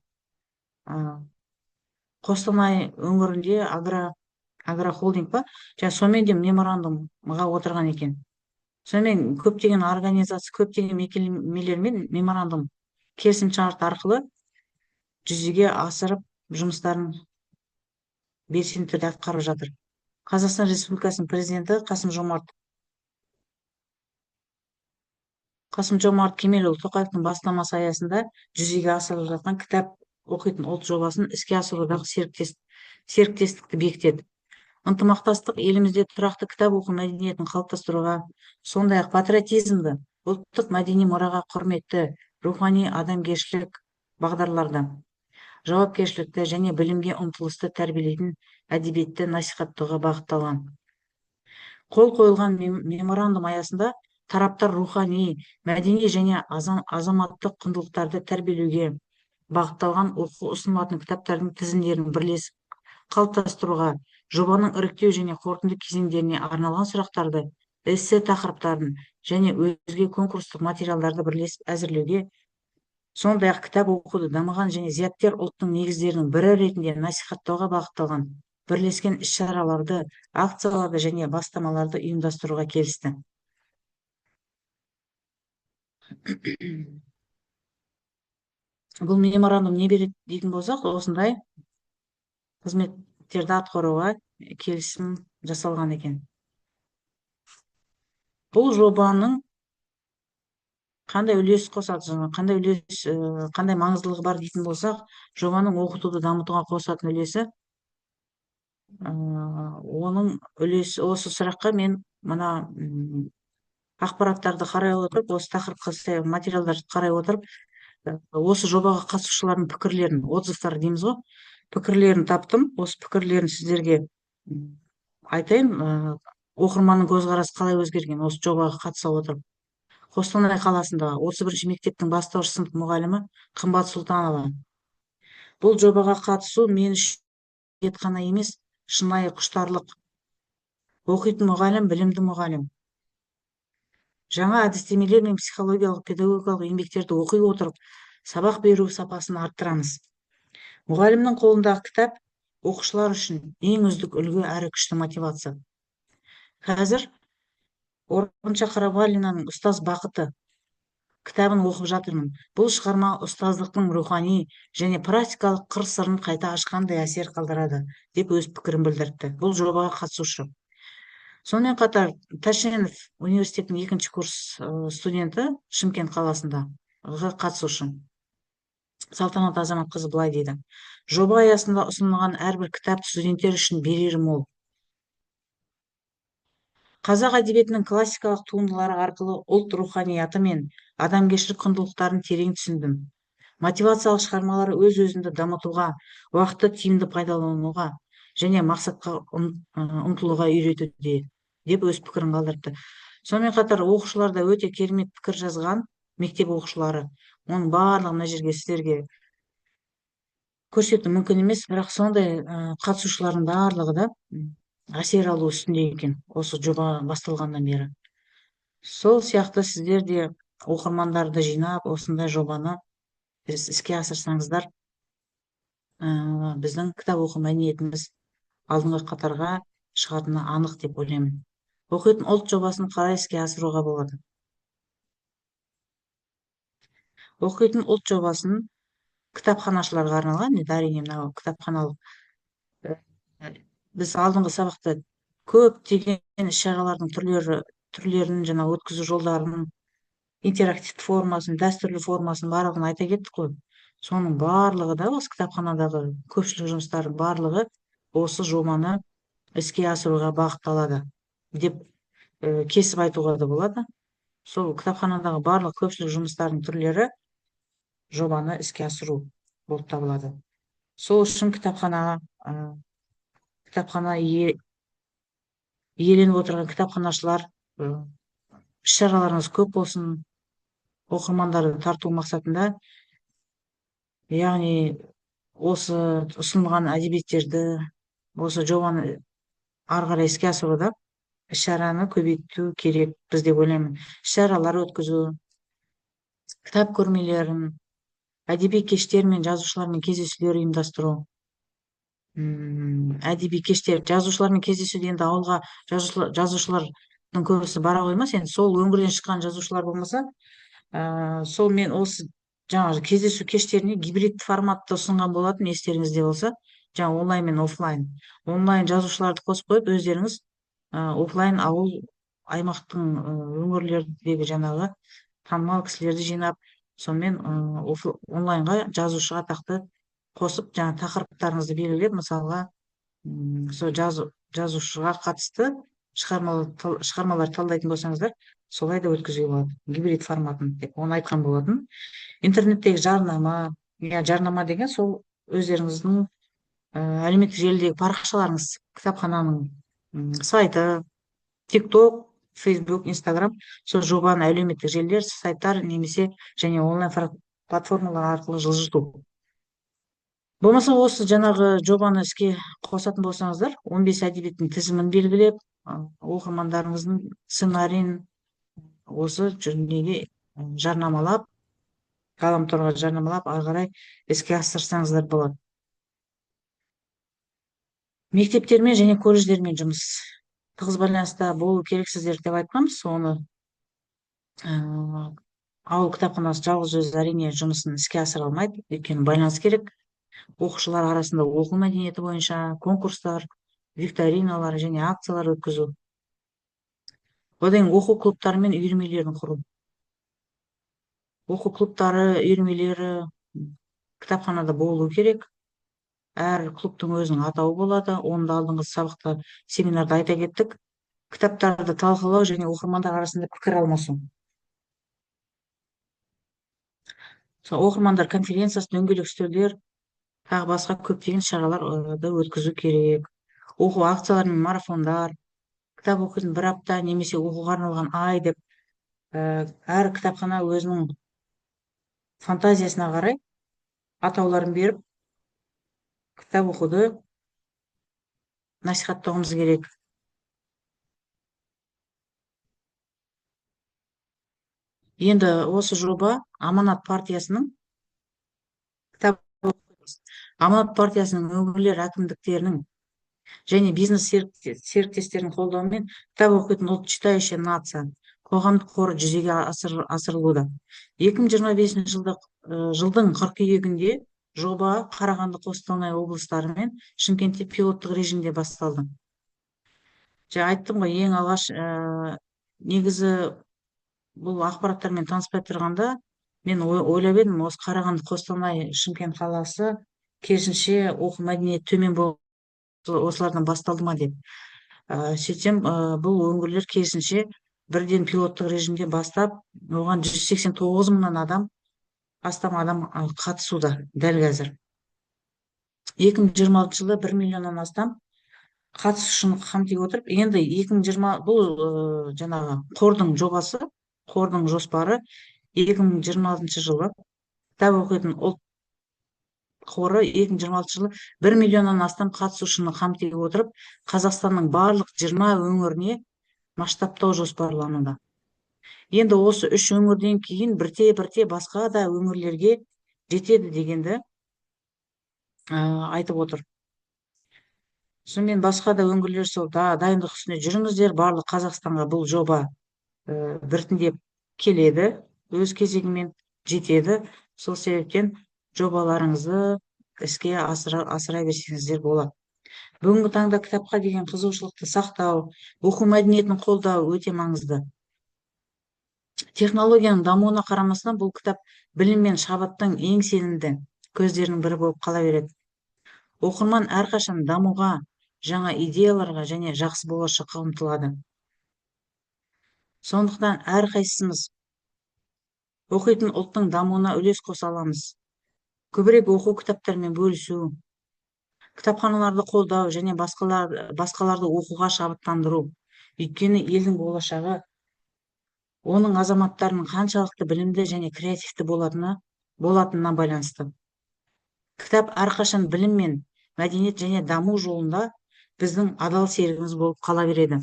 [SPEAKER 2] Қостанай өңірінде агрохолдинг ба, сонымен де меморандумға отырған екен. Сонымен көптеген организация, көптеген мекемелермен меморандум келісімшарт арқылы жүзеге асырып жұмыстарын белсенді түрде атқарып жатыр. Қазақстан Республикасының президенті Қасым-Жомарт Кемелұлы Тоқаевтың бастамасы аясында жүзеге асырылып жатқан кітап оқитын ұлт жобасын іске асырудағы серіктестікті бекітеді. Ынтымақтастық елімізде тұрақты кітап оқу мәдениетін қалыптастыруға, сондай-ақ патриотизмді, ұлттық мәдени мұраға құрметті, рухани адамгершілік бағдарларда, жауапкершілікті және білімге ұмтылысты тәрбиелейтін әдебиетті насихаттауға бағытталған. Қол қойылған меморандум аясында тараптар рухани, мәдени және азаматтық құндылықтарды тәрбиелеуге бағытталған оқу ұсынылатын кітаптардың тізімдерін бірлесіп қалыптастыруға, жобаның іріктеу және қорытынды кезеңдеріне арналған сұрақтарды, эссе тақырыптарын және өзге конкурстық материалдарды бірлесіп әзірлеуге, сондай-ақ кітап оқуды дамыған және зияткер ұлттың негіздерінің бірі ретінде насихаттауға бағытталған бірлескен іс-шараларды, акцияларды және бастамаларды ұйымдастыруға келісті. Бұл меморандум не береді дейтін болсақ, осындай қызметтерді атқаруға келісім жасалған екен. Бұл жобаның қандай үлес қосады, қандай маңыздылығы бар дейтін болсақ, жобаның оқытуды дамытуға қосатын үлесі, оның үлесі, осы сұраққа мен мына ақпараттарды қарай отырып, осы тақырыпқа материалдарды қарай отырып, осы жобаға қатысушылардың пікірлерін, отзывтар дейміз ғой, пікірлерін таптым. Осы пікірлерін сіздерге айтайын. Оқырманның көзқарасы қалай өзгерген осы жобаға қатыса отырып. Қостанай қаласындағы 31-ші мектептің бастауыш сынып мұғалімі Қымбат Сұлтанова: бұл жобаға қатысу мен үшін қана емес, шынайы құштарлық. Оқитын мұғалім, білімді мұғалім. Жаңа әдістемелер мен психологиялық педагогикалық еңбектерді оқи отырып, сабақ беру сапасын арттырамыз. Мұғалімнің қолындағы кітап оқушылар үшін ең үздік үлгі әрі күшті мотивация. Қазір Орынша Қарабалинаның «Ұстаз бақыты» кітабын оқып жатырмын. Бұл шығарма ұстаздықтың рухани және практикалық қыр-сырын қайта ашқандай әсер қалдырады, деп өз пікірін білдірді. Бұл жобаға қатысушы. Сонымен қатар Ташенов университетінің 2-ші курс студенті Шымкент қаласында қатысушы Салтанат Азаматқызы былай дейді: жоба аясында ұсынылған әрбір кітап студенттер үшін берері мол. Қазақ әдебиетінің классикалық туындылары арқылы ұлт руханияты мен адамгершілік құндылықтарын терең түсіндім. мотивациялық шығармалар өз өзіңді дамытуға, уақытты тиімді пайдалануға және мақсатқа ұмтылуға үйретуде, деп өз пікірін қалдырыпты. Сонымен қатар оқушылар да өте керемет пікір жазған, мектеп оқушылары. Оның барлығын мына жерге сіздерге көрсету мүмкін емес, бірақ сондай қатысушылардың барлығы да әсер алу үстінде екен осы жоба басталғаннан бері. Сол сияқты сіздер де оқырмандарды жинап, осындай жобаны іске асырсаңыздар, біздің кітап оқу мәдениетіміз алдыңғы қатарға шығатыны анық деп ойлаймын. Оқитын ұлт жобасын қалай іске асыруға болады? Оқитын ұлт жобасын кітапханашыларға арналған, әрине мынау кітапханалық. Біз алдыңғы сабақта көптеген іс-шаралардың түрлерін жаңа өткізу жолдарын, интерактивті формасын, дәстүрлі формасын барлығын айта кеттік қой. Соның барлығы да осы кітапханадағы көпшілік жұмыстардың барлығы осы жобаны іске асыруға бағытталады деп кесіп айтуға да болады. Сол кітапханадағы барлық көпшілік жұмыстардың түрлері жобаны іске асыру болып табылады. Сол үшін кітапхана иеленіп отырған кітапханашылар іс-шараларыңыз көп болсын, оқырмандарды тарту мақсатында, яғни осы ұсынылған әдебиеттерді, осы жобаны ары қарай іске асыруда іс-шараны көбейту керек біз деп ойлаймын. Іс-шаралар өткізу, кітап көрмелерін, әдеби кештер мен жазушылармен кездесулер ұйымдастыру. Әдеби кештер, жазушылармен кездесуде енді ауылға жазушылардың көбісі бара қоймас, енді сол өңірден шыққан жазушылар болмаса, сол мен осы жаңағы кездесу кештеріне гибрид форматты ұсынған болатын, естеріңізде болса, жаңа онлайн мен офлайн. Онлайн жазушыларды қосып қойып, өздеріңіз офлайн ауыл аймақтың өңірлердегі жаңағы танымал кісілерді жинап, сонымен онлайнға жазушыға тақты қосып, жаңа тақырыптарыңызды белгілеп, мысалға сол жазушыға қатысты шығармалар талдайтын болсаңыздар, солай да өткізуге болады, гибрид форматын деп оны айтқан болатын. Интернеттегі жарнама деген сол өздеріңіздің әлеуметтік желідегі парақшаларыңыз, кітапхананың сайты, TikTok, Facebook, Instagram, сол жобаны әлеуметтік желілер, сайттар немесе және онлайн платформалар арқылы жылжыту. Болмаса осы жаңағы жобаны іске қосатын болсаңыздар, 15 әдебиеттің тізімін белгілеп, оқырмандарыңыздың сценарийін осы жөнінде жарнамалап, ғаламторға жарнамалап, ары қарай іске асырсаңыздар болады. Мектептермен және колледждермен жұмыс тығыз байланыста болу керексіздер деп айтқанбыз. Оны ауыл кітапханасы жалғыз өзі әрине жұмысын іске асыра алмайды, өйткені байланыс керек. Оқушылар арасында оқу мәдениеті бойынша конкурстар, викториналар және акциялар өткізу. Одан оқу клубтары мен үйірмелерін құру. Оқу клубтары, үйірмелері кітапханада болу керек. Әр клубтың өзінің атауы болады. Оны да алдыңғы сабақта, семинарда айта кеттік. Кітаптарды талқылау және оқырмандар арасында пікір алмасу. Оқырмандар конференциясы, дөңгелек үстелдер, тағы басқа көптеген шараларды өткізу керек. Оқу акциялары мен марафондар, кітап оқитын бір апта немесе оқуға арналған ай деп, әр кітапхана өзінің фантазиясына қарай атауларын беріп, кітап оқуды насихаттауымыз керек. Енді осы жоба Аманат партиясының өңірлер әкімдіктерінің және бизнес серіктестерінің қолдауымен кітап оқитын ұлт читающая нация қоғамдық қоры жүзеге асырылуда. 2025 жылдың қыркүйегінде жоба Қарағанды, Қостанай облыстары мен Шымкентте пилоттық режимде басталды. Айттым ғой, ең алғаш негізі бұл ақпараттармен таныспай тұрғанда мен ойлап едім, осы Қарағанды, Қостанай, Шымкент қаласы керісінше оқу мәдениеті төмен болып осылардан басталды ма деп. Сөйтсем, бұл өңірлер керісінше бірден пилоттық режимде бастап, оған 189 мыңнан адам астам адам қатысуда дәл қазір. 2026 жылы 1 миллионнан астам қатысушыны қамти отырып, енді 2020 бұл жаңағы қордың жобасы, қордың жоспары 2026 жылы кітап оқитын ұлт қоры 2026 жылы 1 миллионнан астам қатысушыны қамти отырып, Қазақстанның барлық 20 өңіріне масштабтау жоспарлануда. Енді осы 3 өңірден кейін бірте-бірте басқа да өңірлерге жетеді дегенді айтып отыр. Сонымен басқа да өңірлер сол дайындық үстінде жүріңіздер, барлық Қазақстанға бұл жоба біртіндеп келеді, өз кезегімен жетеді. Сол себептен жобаларыңызды іске асыра берсеңіздер болады. Бүгінгі таңда кітапқа деген қызығушылықты сақтау, оқу мәдениетін қолдау өте маңызды. Технологияның дамуына қарамастан бұл кітап білім мен шабыттың ең сенімді көздерінің бірі болып қала береді. Оқырман әрқашан дамуға, жаңа идеяларға және жақсы болашаққа ұмтылады. Сондықтан әрқайсымыз оқитын ұлттың дамуына үлес қоса аламыз. Көбірек оқу кітаптармен бөлісу, кітапханаларды қолдау және басқаларды оқуға шабыттандыру. Өйткені елдің болашағы оның азаматтарының қаншалықты білімді және креативті болатынына байланысты. Кітап әрқашан білім мен мәдениет және даму жолында біздің адал серігіміз болып қала береді.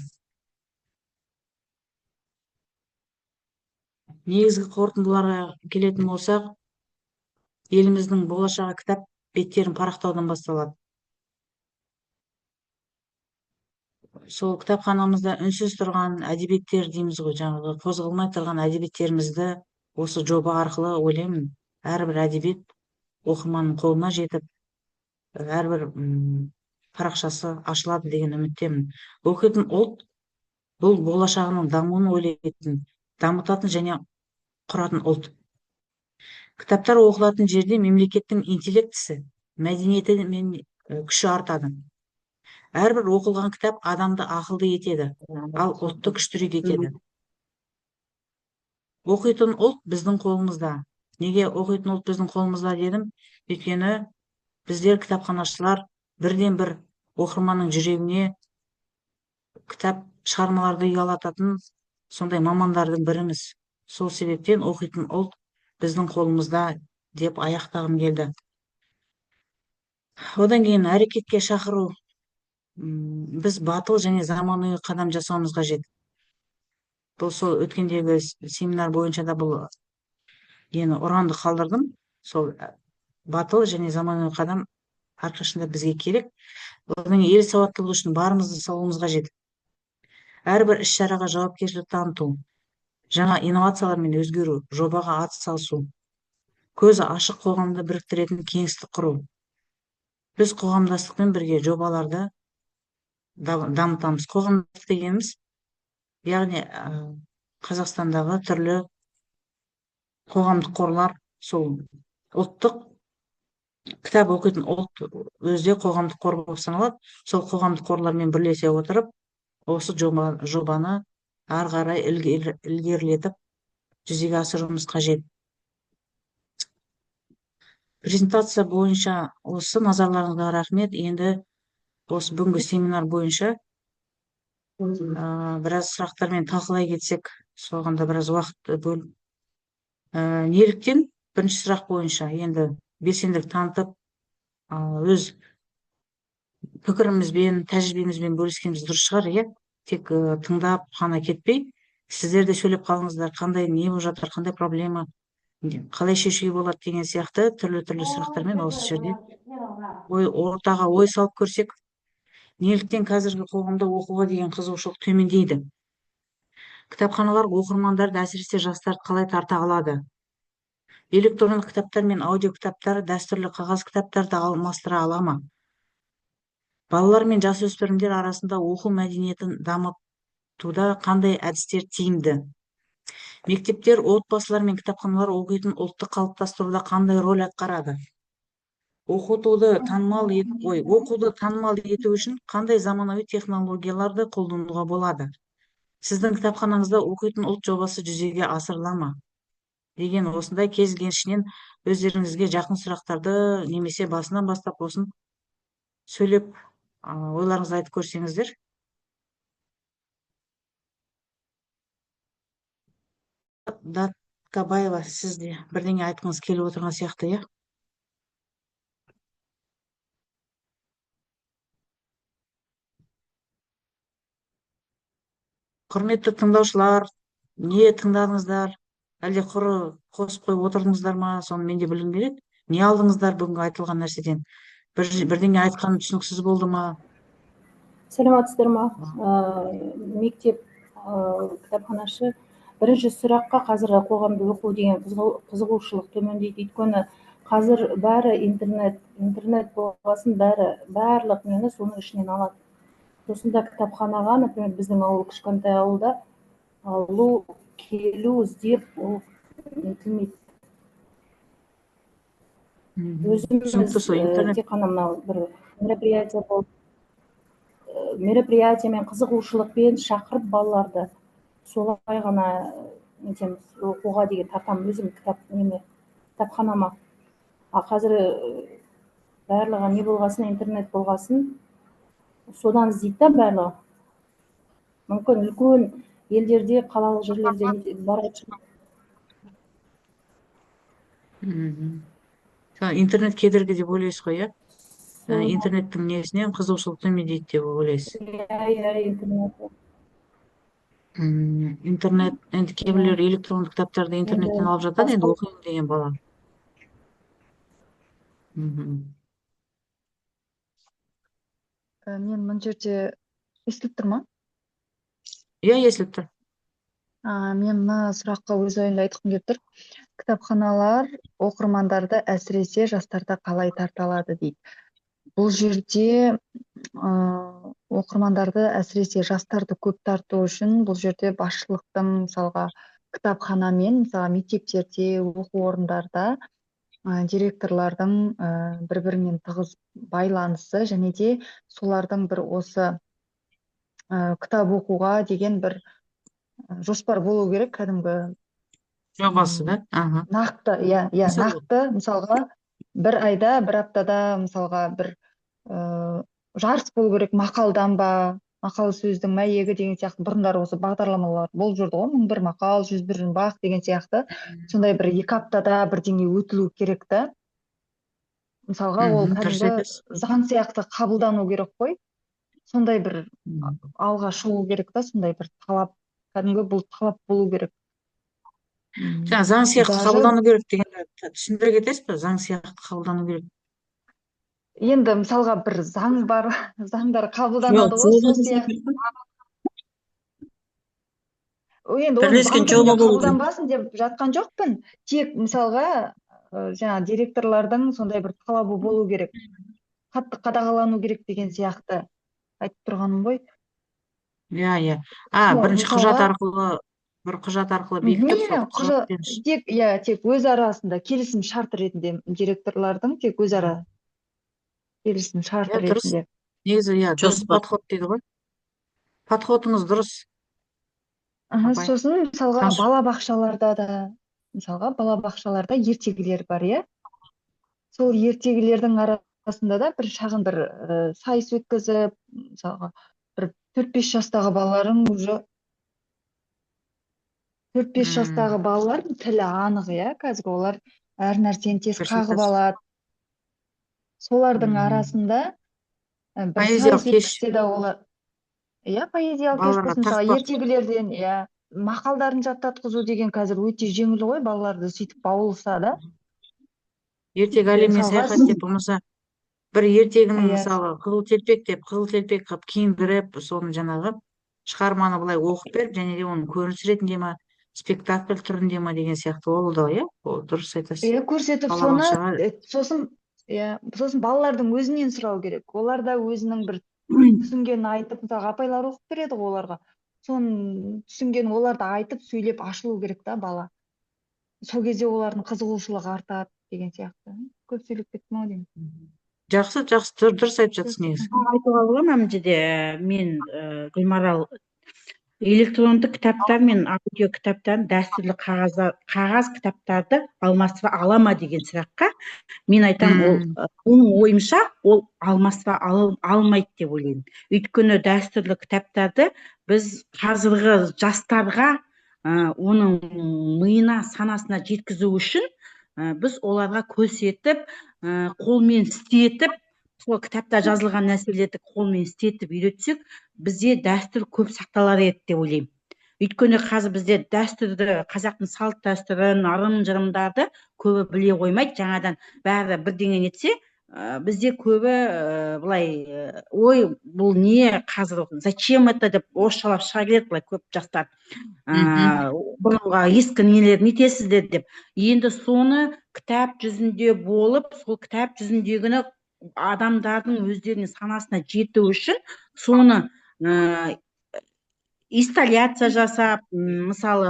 [SPEAKER 2] Негізгі қорытындыларға келетін болсақ, еліміздің болашағы кітап беттерін парақтаудан басталады. Сол кітапханамызда үнсіз тұрған әдебиеттер дейміз ғой, жаңағы қозғалмай тұрған әдебиеттерімізді осы жоба арқылы ойлаймын, әрбір әдебиет оқырманның қолына жетіп, әрбір парақшасы ашылады деген үміттемін. Оқитын ұлт бұл болашағының дамуын ойлайтын, дамытатын және құратын ұлт. Кітаптар оқылатын жерде мемлекеттің интеллектісі, мәдениеті мен күші артады. Әрбір оқылған кітап адамды ақылды етеді, ал ұлтты күштірек етеді. Оқитын ұлт біздің қолымызда. Неге оқитын ұлт біздің қолымызда дедім? Өйткені біздер кітапханашылар бірден бір оқырманның жүрегіне кітап шығармаларды ұялататын сондай мамандардың біріміз. Сол себептен оқитын ұлт біздің қолымызда деп аяқтағым келді. Одан кейін әрекетке шақыру. Біз батыл және заманауи қадам жасауымыз қажет. Бұл сол өткендегі семинар бойынша да бұл ені ұранды қалдырдым. Сол батыл және заманауи қадам әрқашанда бізге керек. Одан кейін ел сауаттылығы үшін барымызды салуымыз қажет. Әрбір іс-шараға жауапкершілік таныту, жаңа инновациялармен өзгеру, жобаға атсалысу, көзі ашық қоғамды біріктіретін кеңістік құру. Біз қоғамдастықпен бірге жобаларды дамытамыз. Қоғамдық дегеніміз, яғни Қазақстандағы түрлі қоғамдық қорлар, сол ұлттық кітап оқитын ұлт өзде қоғамдық қор болып саналады. Сол қоғамдық қорлармен бірлесе отырып, осы жобаны ары қарай ілгерілетіп жүзеге асыруымыз қажет. Презентация бойынша осы, назарларыңызға рахмет. Енді осы бүгінгі семинар бойынша біраз сұрақтармен талқылай кетсек, соған да біраз уақыт бөліп. Неліктен? Бірінші сұрақ бойынша енді белсенділік танытып, өз пікірімізбен, тәжірибемізбен бөліскеніміз дұрыс шығар, иә? Тек тыңдап қана кетпей, сіздер де сөйлеп қалыңыздар, қандай не болып жатыр, қандай проблема, қалай шешуге болады деген сияқты түрлі сұрақтармен осы жерде ортаға ой салып көрсек. Неліктен қазіргі қоғамда оқуға деген қызығушылық төмендейді? Кітапханалар оқырмандарды, әсіресе жастарды қалай тарта алады? Электрондық кітаптар мен аудио кітаптар дәстүрлі қағаз кітаптарды алмастыра ала ма? Балалар мен жасөспірімдер арасында оқу мәдениетін дамытуда қандай әдістер тиімді? Мектептер, отбасылар мен кітапханалар оқитын ұлтты қалыптастыруда қандай роль атқарады? Оқуды танымал ету үшін қандай заманауи технологияларды қолдануға болады? Сіздің кітапханаңызда оқитын ұлт жобасы жүзеге асырыла ма? деген осындай кез келген ішінен өздеріңізге жақын сұрақтарды немесе басынан бастап осын сөйлеп ойларыңызды айтып көрсеңіздер. Датқабаева, сіз де бірдеңе айтқыңыз келіп отырған сияқты, иә? Құрметті тыңдаушылар, не тыңдадыңыздар? Әлде құры қосып қойып отырдыңыздар ма? Соны мен де білгім келеді. Не алдыңыздар бүгінгі айтылған нәрседен? Бірдеңе айтқаным түсініксіз болды ма?
[SPEAKER 3] Саламатсыздар ма? Мектеп кітапханашы бірінші сұраққа қазір қоғамды оқу деген қызығушылық төмендейді. Өйткені қазір бәрі интернет болғасын барлық нені соның ішінен алады. Осында кітапханаға, например, біздің ауыл кішкентай ауылда алу, келу, іздеп ол нетілмейді. Өзіміз
[SPEAKER 2] Түсінікті, сол интернет.
[SPEAKER 3] тек қана мынау бір мероприятиямен қызығушылықпен шақырып балаларды солай ғана нетеміз, оқуға деген тартамын өзім кітапханама. Қазір барлығы не болғасын, интернет болғасын, содан іздейді да барлығы. Мүмкін үлкен елдерде, қалалық жерлерде барады.
[SPEAKER 2] Интернет кедергі деп ойлайсыз ғой, иә? Интернеттің несінен қызығушылық төмендейді деп ойлайсыз. Интернет, енді кейбіреулер электронды кітаптарды интернеттен алып жатады, енді оқимын деген бала.
[SPEAKER 4] Мен мына жерде естіліп тұр ма?
[SPEAKER 2] Иә, естіліп тұр.
[SPEAKER 4] Мен мына сұраққа өз ойымды айтқым келіп тұр. Кітапханалар оқырмандарды әсіресе жастарды қалай тарта алады дейді. Бұл жерде оқырмандарды әсіресе жастарды көп тарту үшін бұл жерде басшылықтың мысалға кітапханамен, мысалға мектептерде, оқу орындарда директорлардың бір-бірімен тығыз байланысы және де солардың бір осы кітап оқуға деген бір жоспар болу керек, кәдімгі
[SPEAKER 2] Жобасы, да?
[SPEAKER 4] Нақты, нақты, мысалға бір айда, бір аптада, мысалға бір жарыс болу керек, мақалдан ба, мақал сөздің мәйегі деген сияқты бұрындары осы бағдарламалар болып жүрді ғой, 1001 мақал, 101 жұмбақ деген сияқты. Сондай бір 2 аптада бірдеңе өтілу керек та. Мысалға ол кәдімгі заң сияқты қабылдану керек қой. Сондай бір алға шығу керек та, сондай бір талап, кәдімгі бұл талап болу керек.
[SPEAKER 2] Заң сияқты қабылдану керек дегенді түсіндіре кетесіз бе? Заң сияқты қабылдану керек.
[SPEAKER 4] Енді мысалға бір заң бар, заңдар қабылданады ғой, сол сияқты. Енді оны заң түрінде қабылданбасын деп жатқан жоқпын. Тек мысалға жаңа директорлардың сондай бір талабы болу керек. Қатты қадағалану керек деген сияқты айтып тұрғаным ғой.
[SPEAKER 2] Иә. Бірінші бір құжат арқылы бекітіп,
[SPEAKER 4] тек өз арасында келісім шарт ретінде директорлардың тек өзара келісім шарт ретінде.
[SPEAKER 2] Негізі, дұрыс подход дейді ғой. Подходыңыз дұрыс.
[SPEAKER 4] Сосын мысалға балабақшаларда ертегілер бар, иә? Сол ертегілердің арасында да бір шағын бір сайыс өткізіп, мысалға бір 4-5 жастағы балалардың уже 4-5 жастағы балалар тілі анық, иә? Қазір олар әр нәрсені тез қағып алады. Солардың арасында бір сайыс өткізсе де олар, поэзиялық кеш болсын, мысалы ертегілерден, мақалдарын жаттатқызу деген қазір өте жеңіл ғой, балаларды сөйтіп баулыса да.
[SPEAKER 2] Ертегі әлеміне саяхат деп болмаса, бір ертегінің мысалы қызыл телпек деп, қызыл телпек қылып киіндіріп, соны жаңағы шығарманы былай оқып беріп, және де оның көрініс ретінде ма, спектакль түрінде ма деген сияқты ол да, дұрыс айтасыз.
[SPEAKER 4] Көрсетіп соны, сосын балалардың өзінен сұрау керек. Олар да өзінің бір түсінгенін айтып, мысалы апайлар оқып береді ғой оларға. Соны түсінген оларды айтып, сөйлеп ашылу керек та бала. Сол кезде олардың қызығушылығы артады деген сияқты. Көп сөйлеп кеттім ау деймін.
[SPEAKER 2] Жақсы, дұрыс айтып жатсыз негізі.
[SPEAKER 5] Айтуға бола ма мына жерде? Мен Гүлмарал
[SPEAKER 2] электронды кітаптар мен аудио кітаптарын дәстүрлі қағаз кітаптарды алмастыра ала ма деген сұраққа мен айтам, ол менің ойымша ол алмастыра алмайды деп ойлаймын. Өйткені дәстүрлі кітаптарды біз қазіргі жастарға оның миына, санасына жеткізу үшін біз оларға көрсетіп, қолмен істетіп, сол кітапта жазылған нәрселерді қолмен істетіп үйретсек, бізде дәстүр көп сақталар еді деп ойлаймын. Өйткені қазір бізде дәстүрді, қазақтың салт дәстүрін, ырым-жырымдарды көбі біле қоймайды. Жаңадан бәрі бірдеңе нетсе, бізде көбі былай ой, бұл не қазір, зачем это деп орысшалап шыға келеді былай көп жастар. Бұрынғы ескі нелерді нетесіздер деп. Енді соны кітап жүзінде болып, сол кітап жүзіндегіні адамдардың өздерінің санасына жету үшін соны инсталляция жасап, мысалы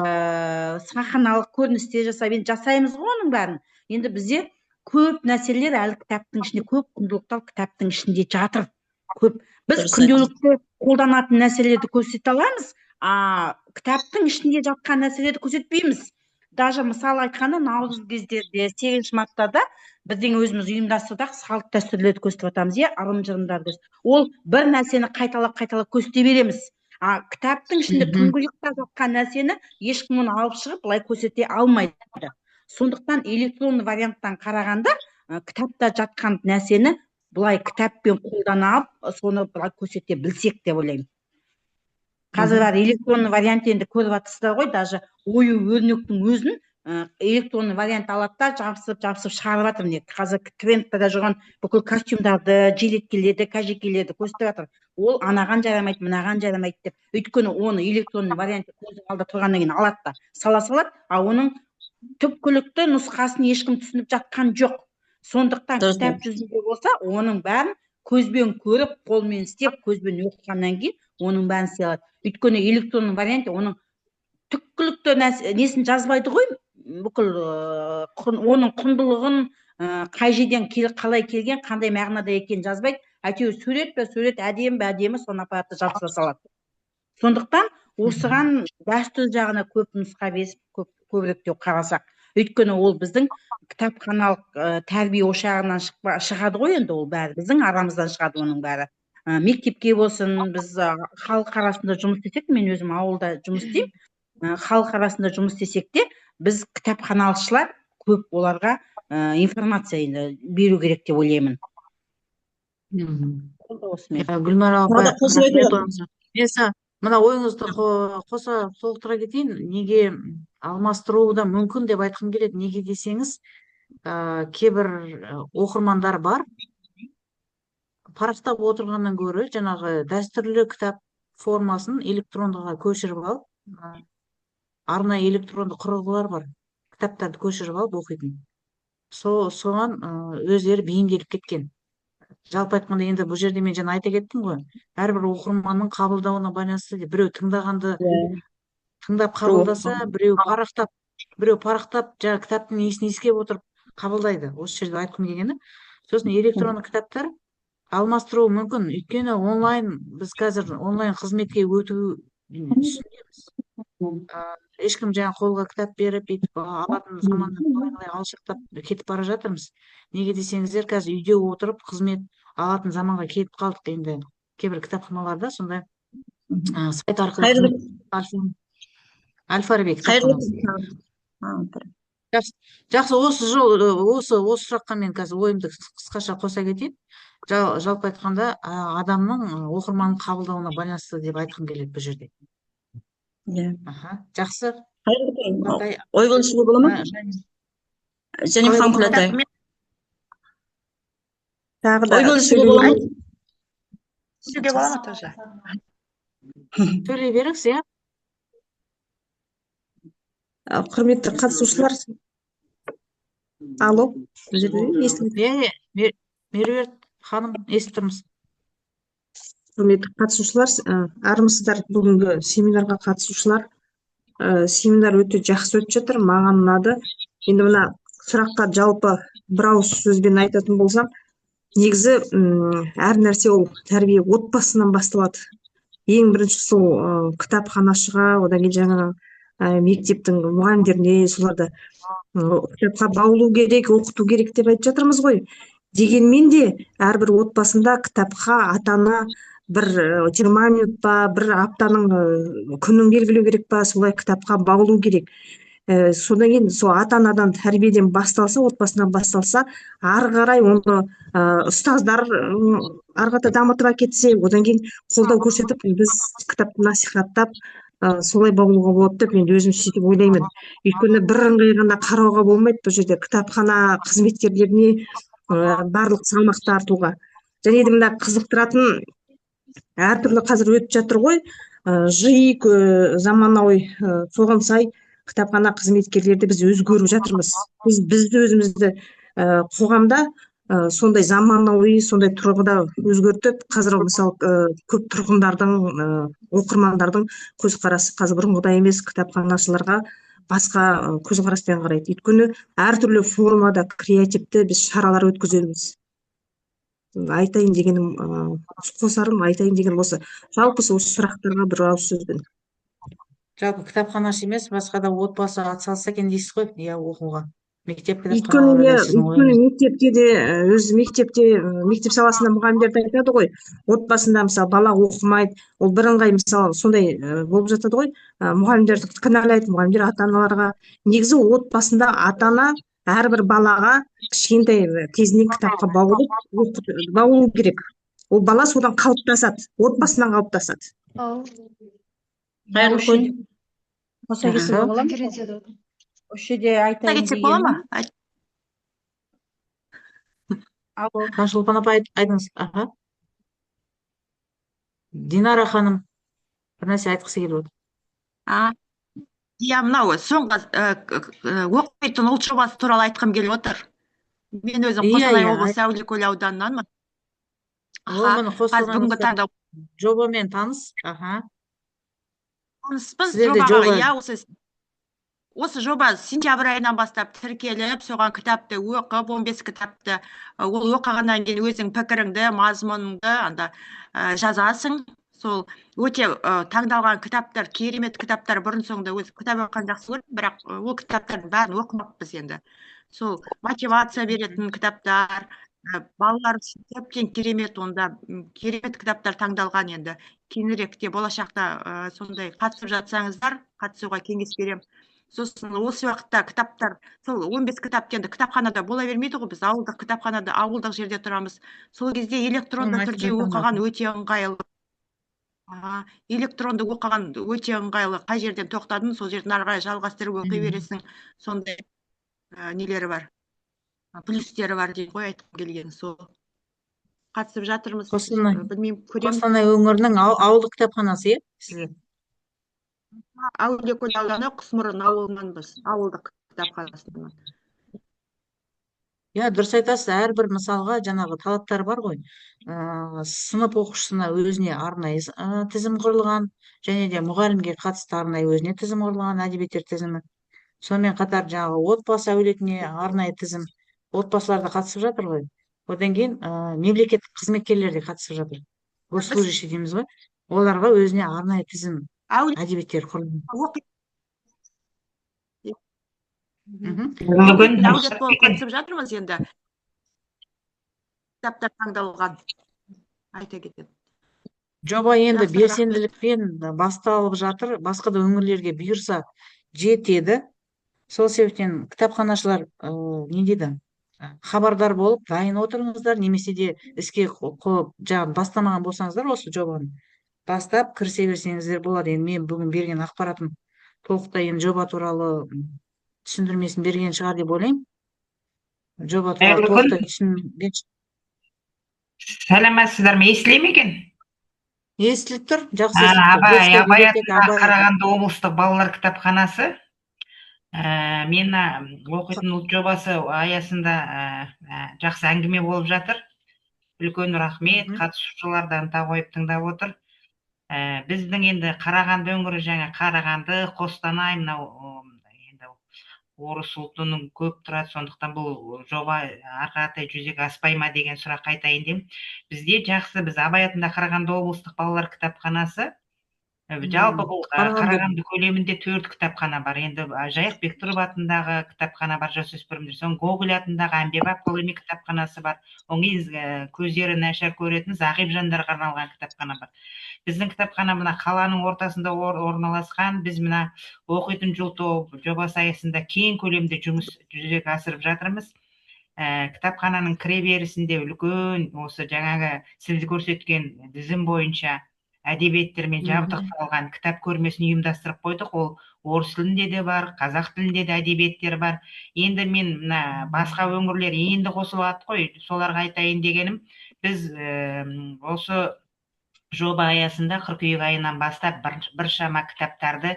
[SPEAKER 2] сахналық көріністер жасап, енді жасаймыз ғой оның бәрін. Енді бізде көп нәрселер әлі кітаптың ішінде, көп құндылықтар кітаптың ішінде жатыр. Көп. Біз күнделікті қолданатын нәрселерді көрсете аламыз, кітаптың ішінде жатқан нәрселерді көрсетпейміз. Даже мысалы айтқанда наурыз кездерде, 8 мартада біздің өзіміз ұйымдастырдық, салт дәстүрлерді көрсетіп жатамыз, ырым-жырымдарды. Ол бір нәрсені қайталап көрсете береміз. Кітаптың ішінде түңғиықта жатқан нәрсені ешкім оны алып шығып былай көрсете алмайды. Сондықтан электронды варианттан қарағанда кітапта жатқан нәрсені былай кітаппен қолдана алып, соны былай көрсете білсек деп ойлаймын. Қазір электронды вариант енді көріп жатырсыздар ғой, даже ою өрнектің өзін электронды вариант алады да жабысып шығарып жатыр. Қазір трендте жүрген бүкіл костюмдарды, жилеткелерді, кажекелерді көрсетіп жатыр. Ол анаған жарамайды, мынаған жарамайды деп. Өйткені оны электронды вариантты көздің алдында тұрғаннан кейін алады да сала салады, оның түпкілікті нұсқасын ешкім түсініп жатқан жоқ. Сондықтан кітап жүзінде болса, оның бәрін көзбен көріп, қолмен істеп, көзбен оқығаннан кейін оның бәрін істей алады. Өйткені электронды вариант оның түпкілікті несін жазбайды ғой, бүкіл оның құндылығын, қай жерден қалай келген, қандай мағынада екенін жазбайды. Әйтеуір сурет пе сурет, әдемі бе әдемі, соны аппаратта жабыса салады. Сондықтан осыған дәстүр жағына көп нұсқа беріп, көбіректеу қарасақ. Өйткені ол біздің кітапханалық тәрбие ошағынан шығады ғой, енді ол бәрі біздің арамыздан шығады оның бәрі. Мектепке болсын, біз халық арасында жұмыс істесек, мен өзім ауылда жұмыс істеймін, халық арасында жұмыс істесек те, біз кітапханалықшылар көп оларға информация беру керек деп ойлаймын.
[SPEAKER 3] Гүлмира апай, мына ойыңызды қоса толықтыра кетейін. Неге алмастыруы да мүмкін деп айтқым келеді. Неге десеңіз, кейбір оқырмандар бар, парақтап отырғаннан гөрі жаңағы дәстүрлі кітап формасын электрондыға көшіріп алып, арнайы электронды құрылғылар бар, кітаптарды көшіріп алып оқитын. Соған өздері бейімделіп кеткен. Жалпы айтқанда, енді бұл жерде мен жаңа айта кеттім ғой, әрбір оқырманның қабылдауына байланысты, біреу тыңдағанды тыңдап қабылдаса, біреу парақтап, жаңа кітаптың несін иіскеп отырып қабылдайды. Осы жерде айтқым келгені. Сосын электронды кітаптар алмастыру мүмкін. Өйткені онлайн, біз қазір онлайн қызметке өту үстіндеміз. Ешкім жаңа қолға кітап беріп, алатын заманнан қалай алшақтап кетіп бара жатырмыз. Неге десеңіздер, қазір үйде отырып қызмет алатын заманға кетіп қалдық. Енді кейбір кітапханаларда сондай сайт арқылы Аль-Фараби кітапханасы. Жақсы, осы сұраққа мен қазір ойымды қысқаша қоса кетейін. Жалпы айтқанда, адамның оқырманын қабылдауына байланысты деп айтқым келеді бұл жерде. Жақсы.
[SPEAKER 5] Ой бөлісуге бола ма? Және Хамқұлатай. Ой бөлісуге бола ма?
[SPEAKER 6] Сөйлеуге бола ма тоже?
[SPEAKER 3] Сөйлей беріңіз, иә?
[SPEAKER 6] Құрметті қатысушылар. Алло,
[SPEAKER 3] Меруерт ханым, естіп тұрмыз.
[SPEAKER 6] құрметті қатысушылар, армысыздар бүгінгі семинарға қатысушылар. Семинар өте жақсы өтіп жатыр, маған ұнады. Енді мына сұраққа жалпы бір ауыз сөзбен айтатын болсам, негізі әр нәрсе ол тәрбие отбасынан басталады. ең бірінші сол кітапханашыға, одан кейін жаңағы мектептің мұғалімдеріне соларды кітапқа баулу керек, оқыту керек деп айтып жатырмыз ғой. Дегенмен де әрбір отбасында кітапқа ата-ана бір 20 минут па, бір аптаның күнін белгілеу керек па, солай кітапқа баулу керек. Содан кейін сол ата-анадан тәрбиеден басталса, отбасынан басталса, ары қарай оны ұстаздар ары қарата дамытып әкетсе, одан кейін қолдау көрсетіп, біз кітапты насихаттап солай баулуға болады деп мен өзім сөйтіп ойлаймын. Өйткені бірыңғай ғана қарауға болмайды бұл жерде кітапхана қызметкерлеріне барлық салмақты артуға. Және де мына қызықтыратын әртүрлі қазір өтіп жатыр ғой, жиі заманауи соған сай кітапхана қызметкерлерді біз өзгеріп жатырмыз. Бізді өзімізді қоғамда сондай заманауи, сондай тұрғыда өзгертіп, қазір мысалы көп тұрғындардың, оқырмандардың көзқарасы қазір бұрынғыдай емес, кітапханашыларға басқа көзқараспен қарайды. Өйткені әртүрлі формада креативті біз шаралар өткіземіз. Айтайын дегенім, қосарым айтайын деген осы. Жалпы осы сұрақтарға бір ауыз сөзбен.
[SPEAKER 2] Жалпы кітапханашы емес, басқа да отбасы атсалысса екен дейсіз ғой, иә, оқуға. Мектеп
[SPEAKER 6] Өйткені мектепте де, өзі мектеп саласында мұғалімдер айтады ғой, отбасында мысалы бала оқымайды, ол бірыңғай мысалы сондай болып жатады ғой, мұғалімдерді кінәлайды, мұғалімдер ата-аналарға. Негізі отбасында ата-ана әрбір балаға кішкентай кезінен кітапқа баулу керек. Ол бала содан қалыптасады, отбасынан қалыптасады.
[SPEAKER 5] Қоса кетсек бола ма? Осы жерде айтайын дегенім.
[SPEAKER 2] Таңшолпан апа айтыңыз. Аха. Динара ханым бір нәрсе айтқысы келіп отыр.
[SPEAKER 3] Иә, мынау соңғы оқымайтын ұлт жобасы туралы айтқым келіп отыр. Мен өзім Қостанай облысы Әулиекөл ауданынанмын.
[SPEAKER 2] Қазір бүгінгі таңда жобамен таныс.
[SPEAKER 3] Таныспыз жобаға, иә, осы жоба сентябрь айынан бастап тіркеліп, соған кітапты оқып, 15 кітапты ол оқығаннан кейін өзің пікіріңді, мазмұныңды жазасың. Сол өте таңдалған кітаптар, керемет кітаптар, бұрын соңды өзі кітап оқыған жақсы көріп, бірақ ол кітаптардың бәрін оқымаппыз енді. Сол мотивация беретін кітаптар, балалар үшін тіптен керемет, онда керемет кітаптар таңдалған енді. Кейінірек те болашақта сондай қатысып жатсаңыздар, қатысуға кеңес беремін. Сосын осы уақытта кітаптар, сол 15 кітап енді кітапханада бола бермейді ғой, біз ауылдық кітапханада, ауылдық жерде тұрамыз. Сол кезде электронды түрде оқыған өте ыңғайлы. Электронды оқыған өте ыңғайлы. Қай жерден тоқтадың, сол жерден ары қарай жалғастырып оқи бересің. Сондай нелері бар, плюстері бар дейді ғой, айтқым келген сол. Қатысып жатырмыз. Білмеймін, көремін.
[SPEAKER 2] Қостанай өңірінің ауылдық кітапханасы, сізде?
[SPEAKER 3] Әулиекөл ауданы Құсмұрын ауылынанбыз, ауылдық кітапханасынан.
[SPEAKER 2] Иә, дұрыс айтасыз, әрбір мысалға жаңағы талаптар бар ғой. Сынып оқушысына өзіне арнайы тізім құрылған, және де мұғалімге қатысты арнайы өзіне тізім құрылған, әдебиеттер тізімі. Сонымен қатар жаңағы отбасы әулетіне арнайы тізім, отбасылар да қатысып жатыр ғой. Одан кейін мемлекеттік қызметкерлер де қатысып жатыр. Госслужащий дейміз ғой. Оларға өзіне арнайы тізім, әдебиеттер құрылған.
[SPEAKER 3] Дәулет болып қатысып жатырмыз енді. Кітаптар таңдалған. Айта кетеді.
[SPEAKER 2] Жоба енді белсенділікпен басталып жатыр. Басқа да өңірлерге бұйырса жетеді. Сол себептен кітапханашылар не дейді? Хабардар болып, дайын отырыңыздар, немесе де іске бастамаған болсаңыздар осы жобаны бастап кірісе берсеңіздер болады. Енді мен бүгін берген ақпаратым толықтай енді жоба туралы түсіндірмесін берген шығар деп ойлаймын. Жоба туралы толықтай түсіндірген.
[SPEAKER 7] Сәлеметсіздер ме? Естіле ме екен?
[SPEAKER 2] Естіліп тұр, жақсы.
[SPEAKER 7] Абай атындағы Қарағанды облыстық балалар кітапханасы мен оқитын ұлт жобасы аясында жақсы әңгіме болып жатыр. Үлкен рахмет, қатысушылардан қойып тыңдап отыр. Біздің енді Қарағанды өңірі, жаңа Қарағанды, Қостанай, мынау енді орыс ұлтының көп тұрады, сондықтан бұл жоба ары қаратай жүзеге аспай ма деген сұрақ айтайын деймін. Бізде жақсы, біз Абай атындағы Қарағанды облыстық балалар кітапханасы, жалпы бұл Қарағанды көлемінде 4 кітапхана бар. Енді Жайық Бектұров атындағы кітапхана бар жасөспірімдер, соң Гоголь атындағы Әмбебап ғылыми кітапханасы бар, оңай көздері нашар көретін зағип жандарға арналған кітапхана бар. Біздің кітапхана мына қаланың ортасында орналасқан. Біз мына оқитын жыл жобасы аясында кең көлемде жұмыс жүзеге асырып жатырмыз. Кітапхананың кіреберісінде үлкен осы жаңағы сіз көрсеткен тізім бойынша әдебиеттермен жабдықталған кітап көрмесін ұйымдастырып қойдық. Ол орыс тілінде де бар, қазақ тілінде де әдебиеттер бар. Енді мен мына басқа өңірлер енді қосылады ғой, соларға айтайын дегенім, біз осы жоба аясында қыркүйек айынан бастап біршама кітаптарды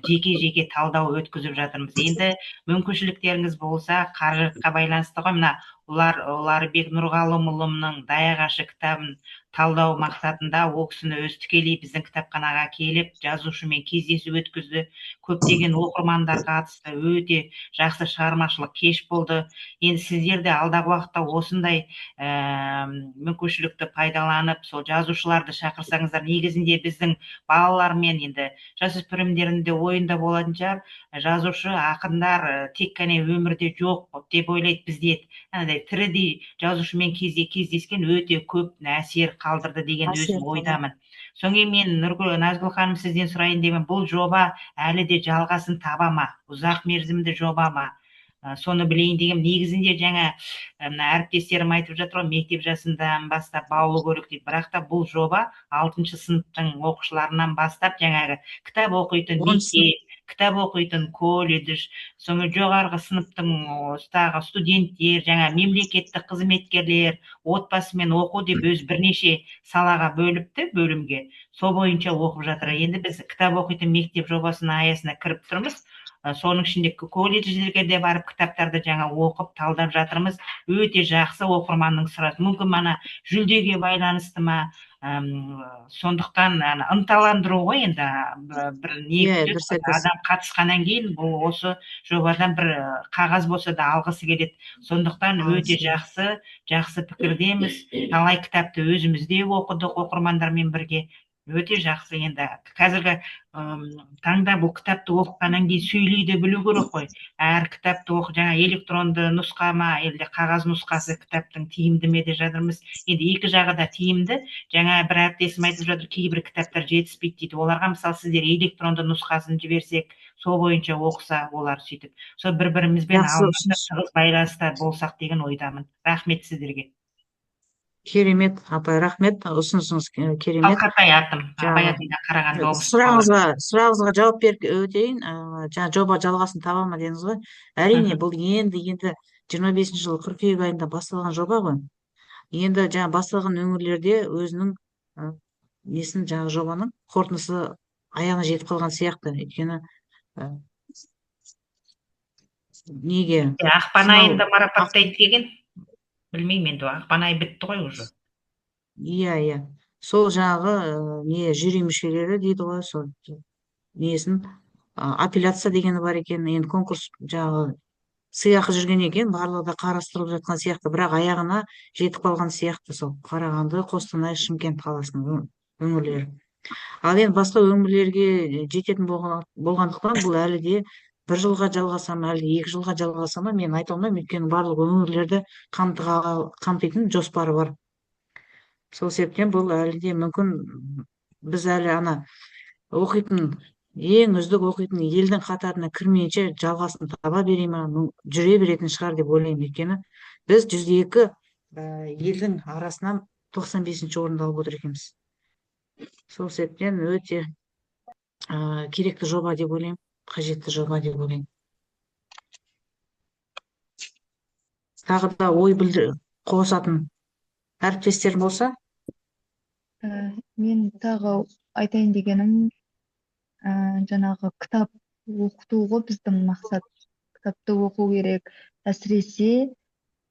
[SPEAKER 7] жеке талдау өткізіп жатырмыз. Енді мүмкіншіліктеріңіз болса, қаржылыққа байланысты ғой, мына Ұларбек Нұрғалымұлының Даяғашы кітабын талдау мақсатында ол кісіні өз тікелей біздің кітапханаға келіп, жазушымен кездесу өткізді. Көптеген оқырмандар қатысты, өте жақсы шығармашылық кеш болды. Енді сіздер де алдағы уақытта осындай мүмкіншілікті пайдаланып, сол жазушыларды шақырсаңыздар, негізінде біздің балалармен енді жасөспірімдердің де ойында болатын шығар, жазушы, ақындар тек қана өмірде жоқ деп ойлайды. Бізде тірідей жазушымен кездескен өте көп әсер қалдырды деген өзім ойдамын. Соңғы мен Назгүл ханым сізден сұрайын деймін, бұл жоба әлі де жалғасын таба ма? Ұзақ мерзімді жоба ма? Соны білейін деген. Негізінде жаңа әріптестерім айтып жатыр ғой, мектеп жасынан бастап баулу керек дейді. Бірақ та бұл жоба 6-шы сыныптың оқушыларынан бастап жаңағы кітап оқитын мектеп, кітап оқитын колледж, соңы жоғарғы сыныптың студенттер, жаңа мемлекеттік қызметкерлер, отбасымен оқу деп өз бірнеше салаға бөліпті, бөлімге. Сол бойынша оқып жатыр. Енді біз кітап оқитын мектеп жобасының аясына кіріп тұрмыз. Соның ішінде колледждерге де барып кітаптарды жаңа оқып талдап жатырмыз. Өте жақсы, оқырманның сұрасы. Мүмкін мана жүлдеге байланысты ма? Сондықтан ынталандыру ғой, енді бір негізі адам қатысқаннан кейін бұл осы жобадан бір қағаз болса да алғысы келеді. Сондықтан өте жақсы пікірдеміз. Талай кітапты өзімізде оқыдық оқырмандармен бірге. Өте жақсы. Енді қазіргі таңда бұл кітапты оқығаннан кейін сөйлей де білу керек қой. Әр кітапты жаңа электронды нұсқа ма, әлде қағаз нұсқасы кітаптың тиімді ме деп жатырмыз. Енді екі жағы да тиімді. Жаңа бір әріптесім айтып жатыр, кейбір кітаптар жетіспейді дейді. Оларға мысалы сіздер электронды нұсқасын жіберсек, сол бойынша оқыса, олар сөйтіп, сол бір-бірімізбен тығыз байланыста болсақ деген ойдамын. Рахмет сіздерге.
[SPEAKER 3] Керемет, апай, рахмет. Ұсынысыңыз керемет.
[SPEAKER 7] Алқатай атым, Абай атындағы Қарағанды облысы.
[SPEAKER 3] Сұрағыңызға жауап беріп өтейін. Жаңа жоба жалғасын таба ма дедіңіз ғой. Әрине, бұл енді 25 жылы қыркүйек айында басталған жоба ғой. Енді жаңа басталған өңірлерде өзінің несін, жаңа жобаның қорытындысы аяғына жетіп қалған сияқты. Өйткені неге?
[SPEAKER 7] Ақпан айында марапаттайды деген. Білмеймін, енді ақпан айы бітті ғой уже.
[SPEAKER 3] Иә. Сол жаңағы жюри мүшелері дейді ғой, сол несін апелляция дегені бар екен. Енді конкурс жаңағы сыйақы жүрген екен, барлығы да қарастырылып жатқан сияқты, бірақ аяғына жетіп қалған сияқты сол Қарағанды, Қостанай, Шымкент қаласының өңірлері. Ал енді басқа өңірлерге жететін болғандықтан бұл әлі де 1 жылға жалғаса ма, әлде 2 жылға жалғаса ма, мен айта алмаймын. Өйткені барлық өңірлерді қамтитын жоспары бар. Сол себептен бұл әлі де мүмкін біз әлі оқитын, ең үздік оқитын елдің қатарына кірмейінше жалғасын таба бере ма, жүре беретін шығар деп ойлаймын. Өйткені біз 102 елдің арасынан 95-ші орынды алып отыр екенбіз. Сол себептен өте керекті жоба деп ойлаймын, қажетті жоба деп ойлаймын. Тағы да ой қосатын әріптестер болса?
[SPEAKER 4] Мен тағы айтайын дегенім, жаңағы кітап оқыту ғой біздің мақсат. Кітапты оқу керек. Әсіресе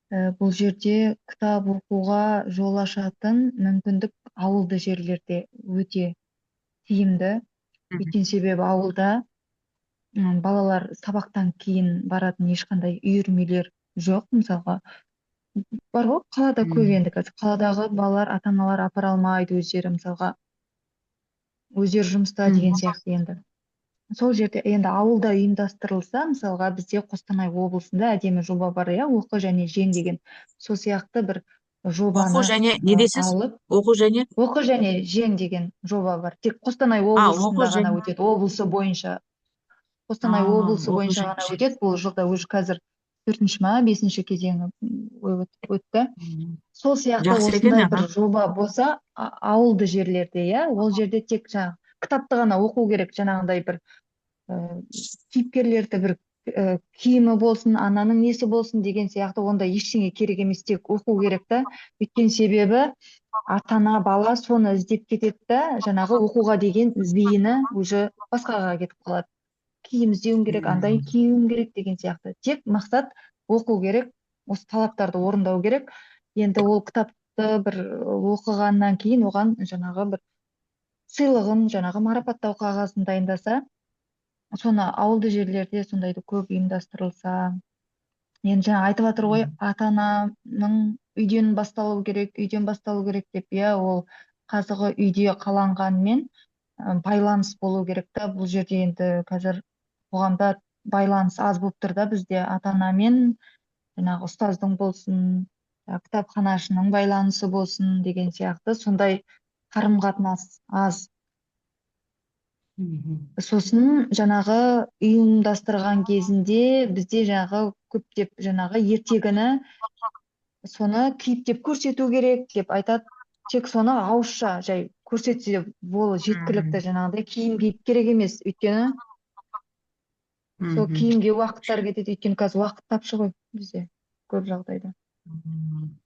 [SPEAKER 4] бұл жерде кітап оқуға жол ашатын мүмкіндік ауылды жерлерде өте тиімді. Өйткені себебі ауылда балалар сабақтан кейін баратын ешқандай үйірмелер жоқ. Мысалға, бар ғой қалада көп енді қазір. Қаладағы балалар ата аналар апара алмайды өздері, мысалға, өздері жұмыста деген сияқты енді. Сол жерде енді ауылда ұйымдастырылса, мысалға бізде Қостанай облысында әдемі жоба бар, иә, оқы және жең деген. Сол сияқты бір
[SPEAKER 3] Оқу
[SPEAKER 4] жобаны
[SPEAKER 3] және не дейсіз?
[SPEAKER 4] алып,
[SPEAKER 3] Оқу және
[SPEAKER 4] оқы және жең деген жоба бар. Тек Қостанай
[SPEAKER 3] оқу
[SPEAKER 4] облысында ғана
[SPEAKER 3] және
[SPEAKER 4] өтеді, облысы бойынша. Қостанай облысы
[SPEAKER 3] оқу
[SPEAKER 4] бойынша
[SPEAKER 3] және
[SPEAKER 4] ғана өтеді. Бұл жылда уже қазір 4-ші ма 5-ші кезеңі өтті. Сол сияқты
[SPEAKER 3] жақсы екен,
[SPEAKER 4] осындай бір жоба болса, ауылды жерлерде, иә, ол жерде тек жаңағы кітапты ғана оқу керек, жаңағындай бір кейіпкерлерді бір киімі болсын, ананың несі болсын деген сияқты ондай ештеңе керек емес, тек оқу керек та. Өйткені себебі ата ана бала соны іздеп кетеді да, жаңағы оқуға деген зейіні уже басқаға кетіп қалады. Киім іздеуім керек, андай киюім керек деген сияқты. Тек мақсат оқу керек, осы талаптарды орындау керек. Енді ол кітапты бір оқығаннан кейін оған жаңағы бір сыйлығын, жаңағы марапаттау қағазын дайындаса, соны ауылды жерлерде сондайды көп ұйымдастырылса. Енді жаңа айтып жатыр ғой, ата ананың үйден басталу керек деп, иә, ол қазығы үйде қаланғанмен байланыс болу керек та. Бұл жерде енді қазір қоғамда байланыс аз болып тұр да бізде, ата анамен жаңағы ұстаздың болсын, кітапханашының байланысы болсын деген сияқты, сондай қарым-қатынас аз. Сосын жаңағы ұйымдастырған кезінде бізде жаңағы көптеп жаңағы ертегіні соны кейіптеп көрсету керек деп айтады. Тек соны ауызша жай көрсетсе болды, жеткілікті. Жаңағыдай киім киіп керек емес. Өйткені сол киімге уақыттар кетеді. Өйткені қазір уақыт тапшы ғой бізде көп жағдайда.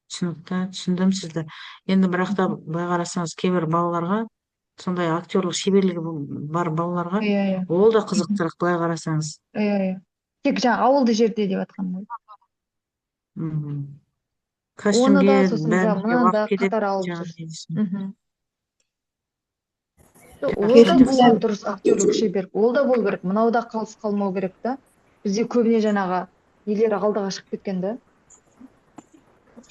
[SPEAKER 3] Түсінікті, түсіндім сізді. Енді бірақ та былай қарасаңыз, кейбір балаларға, сондай актерлік шеберлігі бар балаларға,
[SPEAKER 4] Иә,
[SPEAKER 3] ол да қызықтырақ былай қарасаңыз.
[SPEAKER 4] иә. Тек жаңа ауылды жерде деп жатқаным ғой. Оны
[SPEAKER 3] Костюмге
[SPEAKER 4] да сосын
[SPEAKER 3] бәріне
[SPEAKER 4] мынаны да
[SPEAKER 3] уақыт кетеді.
[SPEAKER 4] қатар алып
[SPEAKER 3] жаңағы
[SPEAKER 4] жүр.
[SPEAKER 3] недесін.
[SPEAKER 4] Ол да болу дұрыс, актерлік шебер. Ол да болу керек. Мынау да қалыс қалмау керек та. Бізде көбіне жаңағы нелер алдыға шығып кеткен да.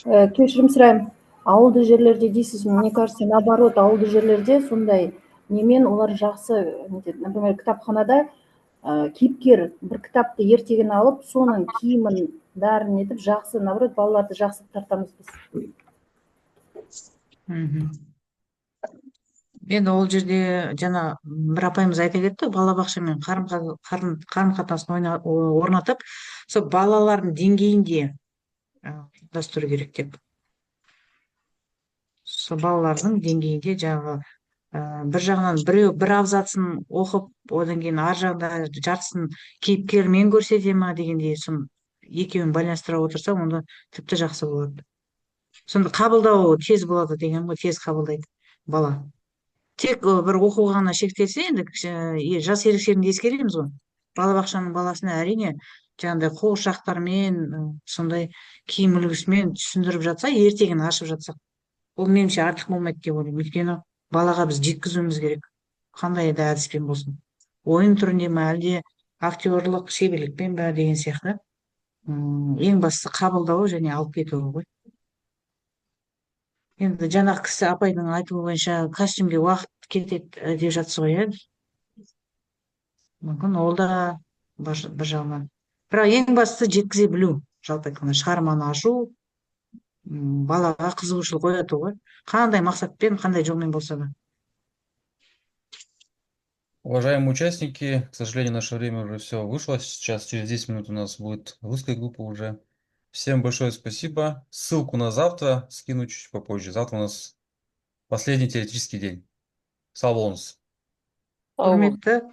[SPEAKER 5] Кешірім сұраймын. Ауылды жерлерде дейсіз, мне кажется, наоборот, ауылды жерлерде сондай немен олар жақсы, например, кітапханада кейіпкер бір кітапты ертегіні алып, соның киімін бәрін етіп жақсы, наоборот, балаларды жақсы тартамыз біз.
[SPEAKER 3] Енді ол жерде жаңа бір апайымыз айта кетті, балабақшамен қарым-қатынасын орнатып, сол балалардың деңгейінде дәстүр керек деп. Сол балалардың деңгейінде жаңағы бір жағынан біреу бір абзацын оқып, одан кейін ар жағында жартысын кейіпкермен көрсете ма дегендей, сон екеуін байланыстыра отырса, онда тіпті жақсы болады. Сонда қабылдау тез болады деген ғой, тез қабылдайды бала. Тек бір оқуға ғана шектелсе, енді жас ерекшелігін ескереміз ғой. Балабақшаның баласына әрине жаңағыдай қуыршақтармен, сондай киім үлгісімен түсіндіріп жатса, ертегіні ашып жатсақ, ол меніңше артық болмайды деп ойлаймын. Өйткені балаға біз жеткізуіміз керек, қандай да әдіспен болсын. Ойын түрінде ме, әлде актерлық шеберлікпен бе деген сияқты. Ең бастысы қабылдауы және алып кетуі ғой. Енді жаңағы кісі апайдың айтуы бойынша костюмге уақыт кетеді деп жатсыз ғой, иә? Мүмкін ол да бір жағынан. Бірақ ең бастысы жеткізе білу, жалпы айтқанда шығарманы ашу, балаға қызығушылық ояту ғой. Қандай мақсатпен, қандай жолмен болса да.
[SPEAKER 1] Уважаемые участники, к сожалению, наше время уже все вышло. Сейчас через 10 минут у нас будет русская группа уже. Всем большое спасибо. Ссылку на завтра скину чуть попозже. Завтра у нас последний теоретический день. Сау болыңыз.
[SPEAKER 3] Құрметті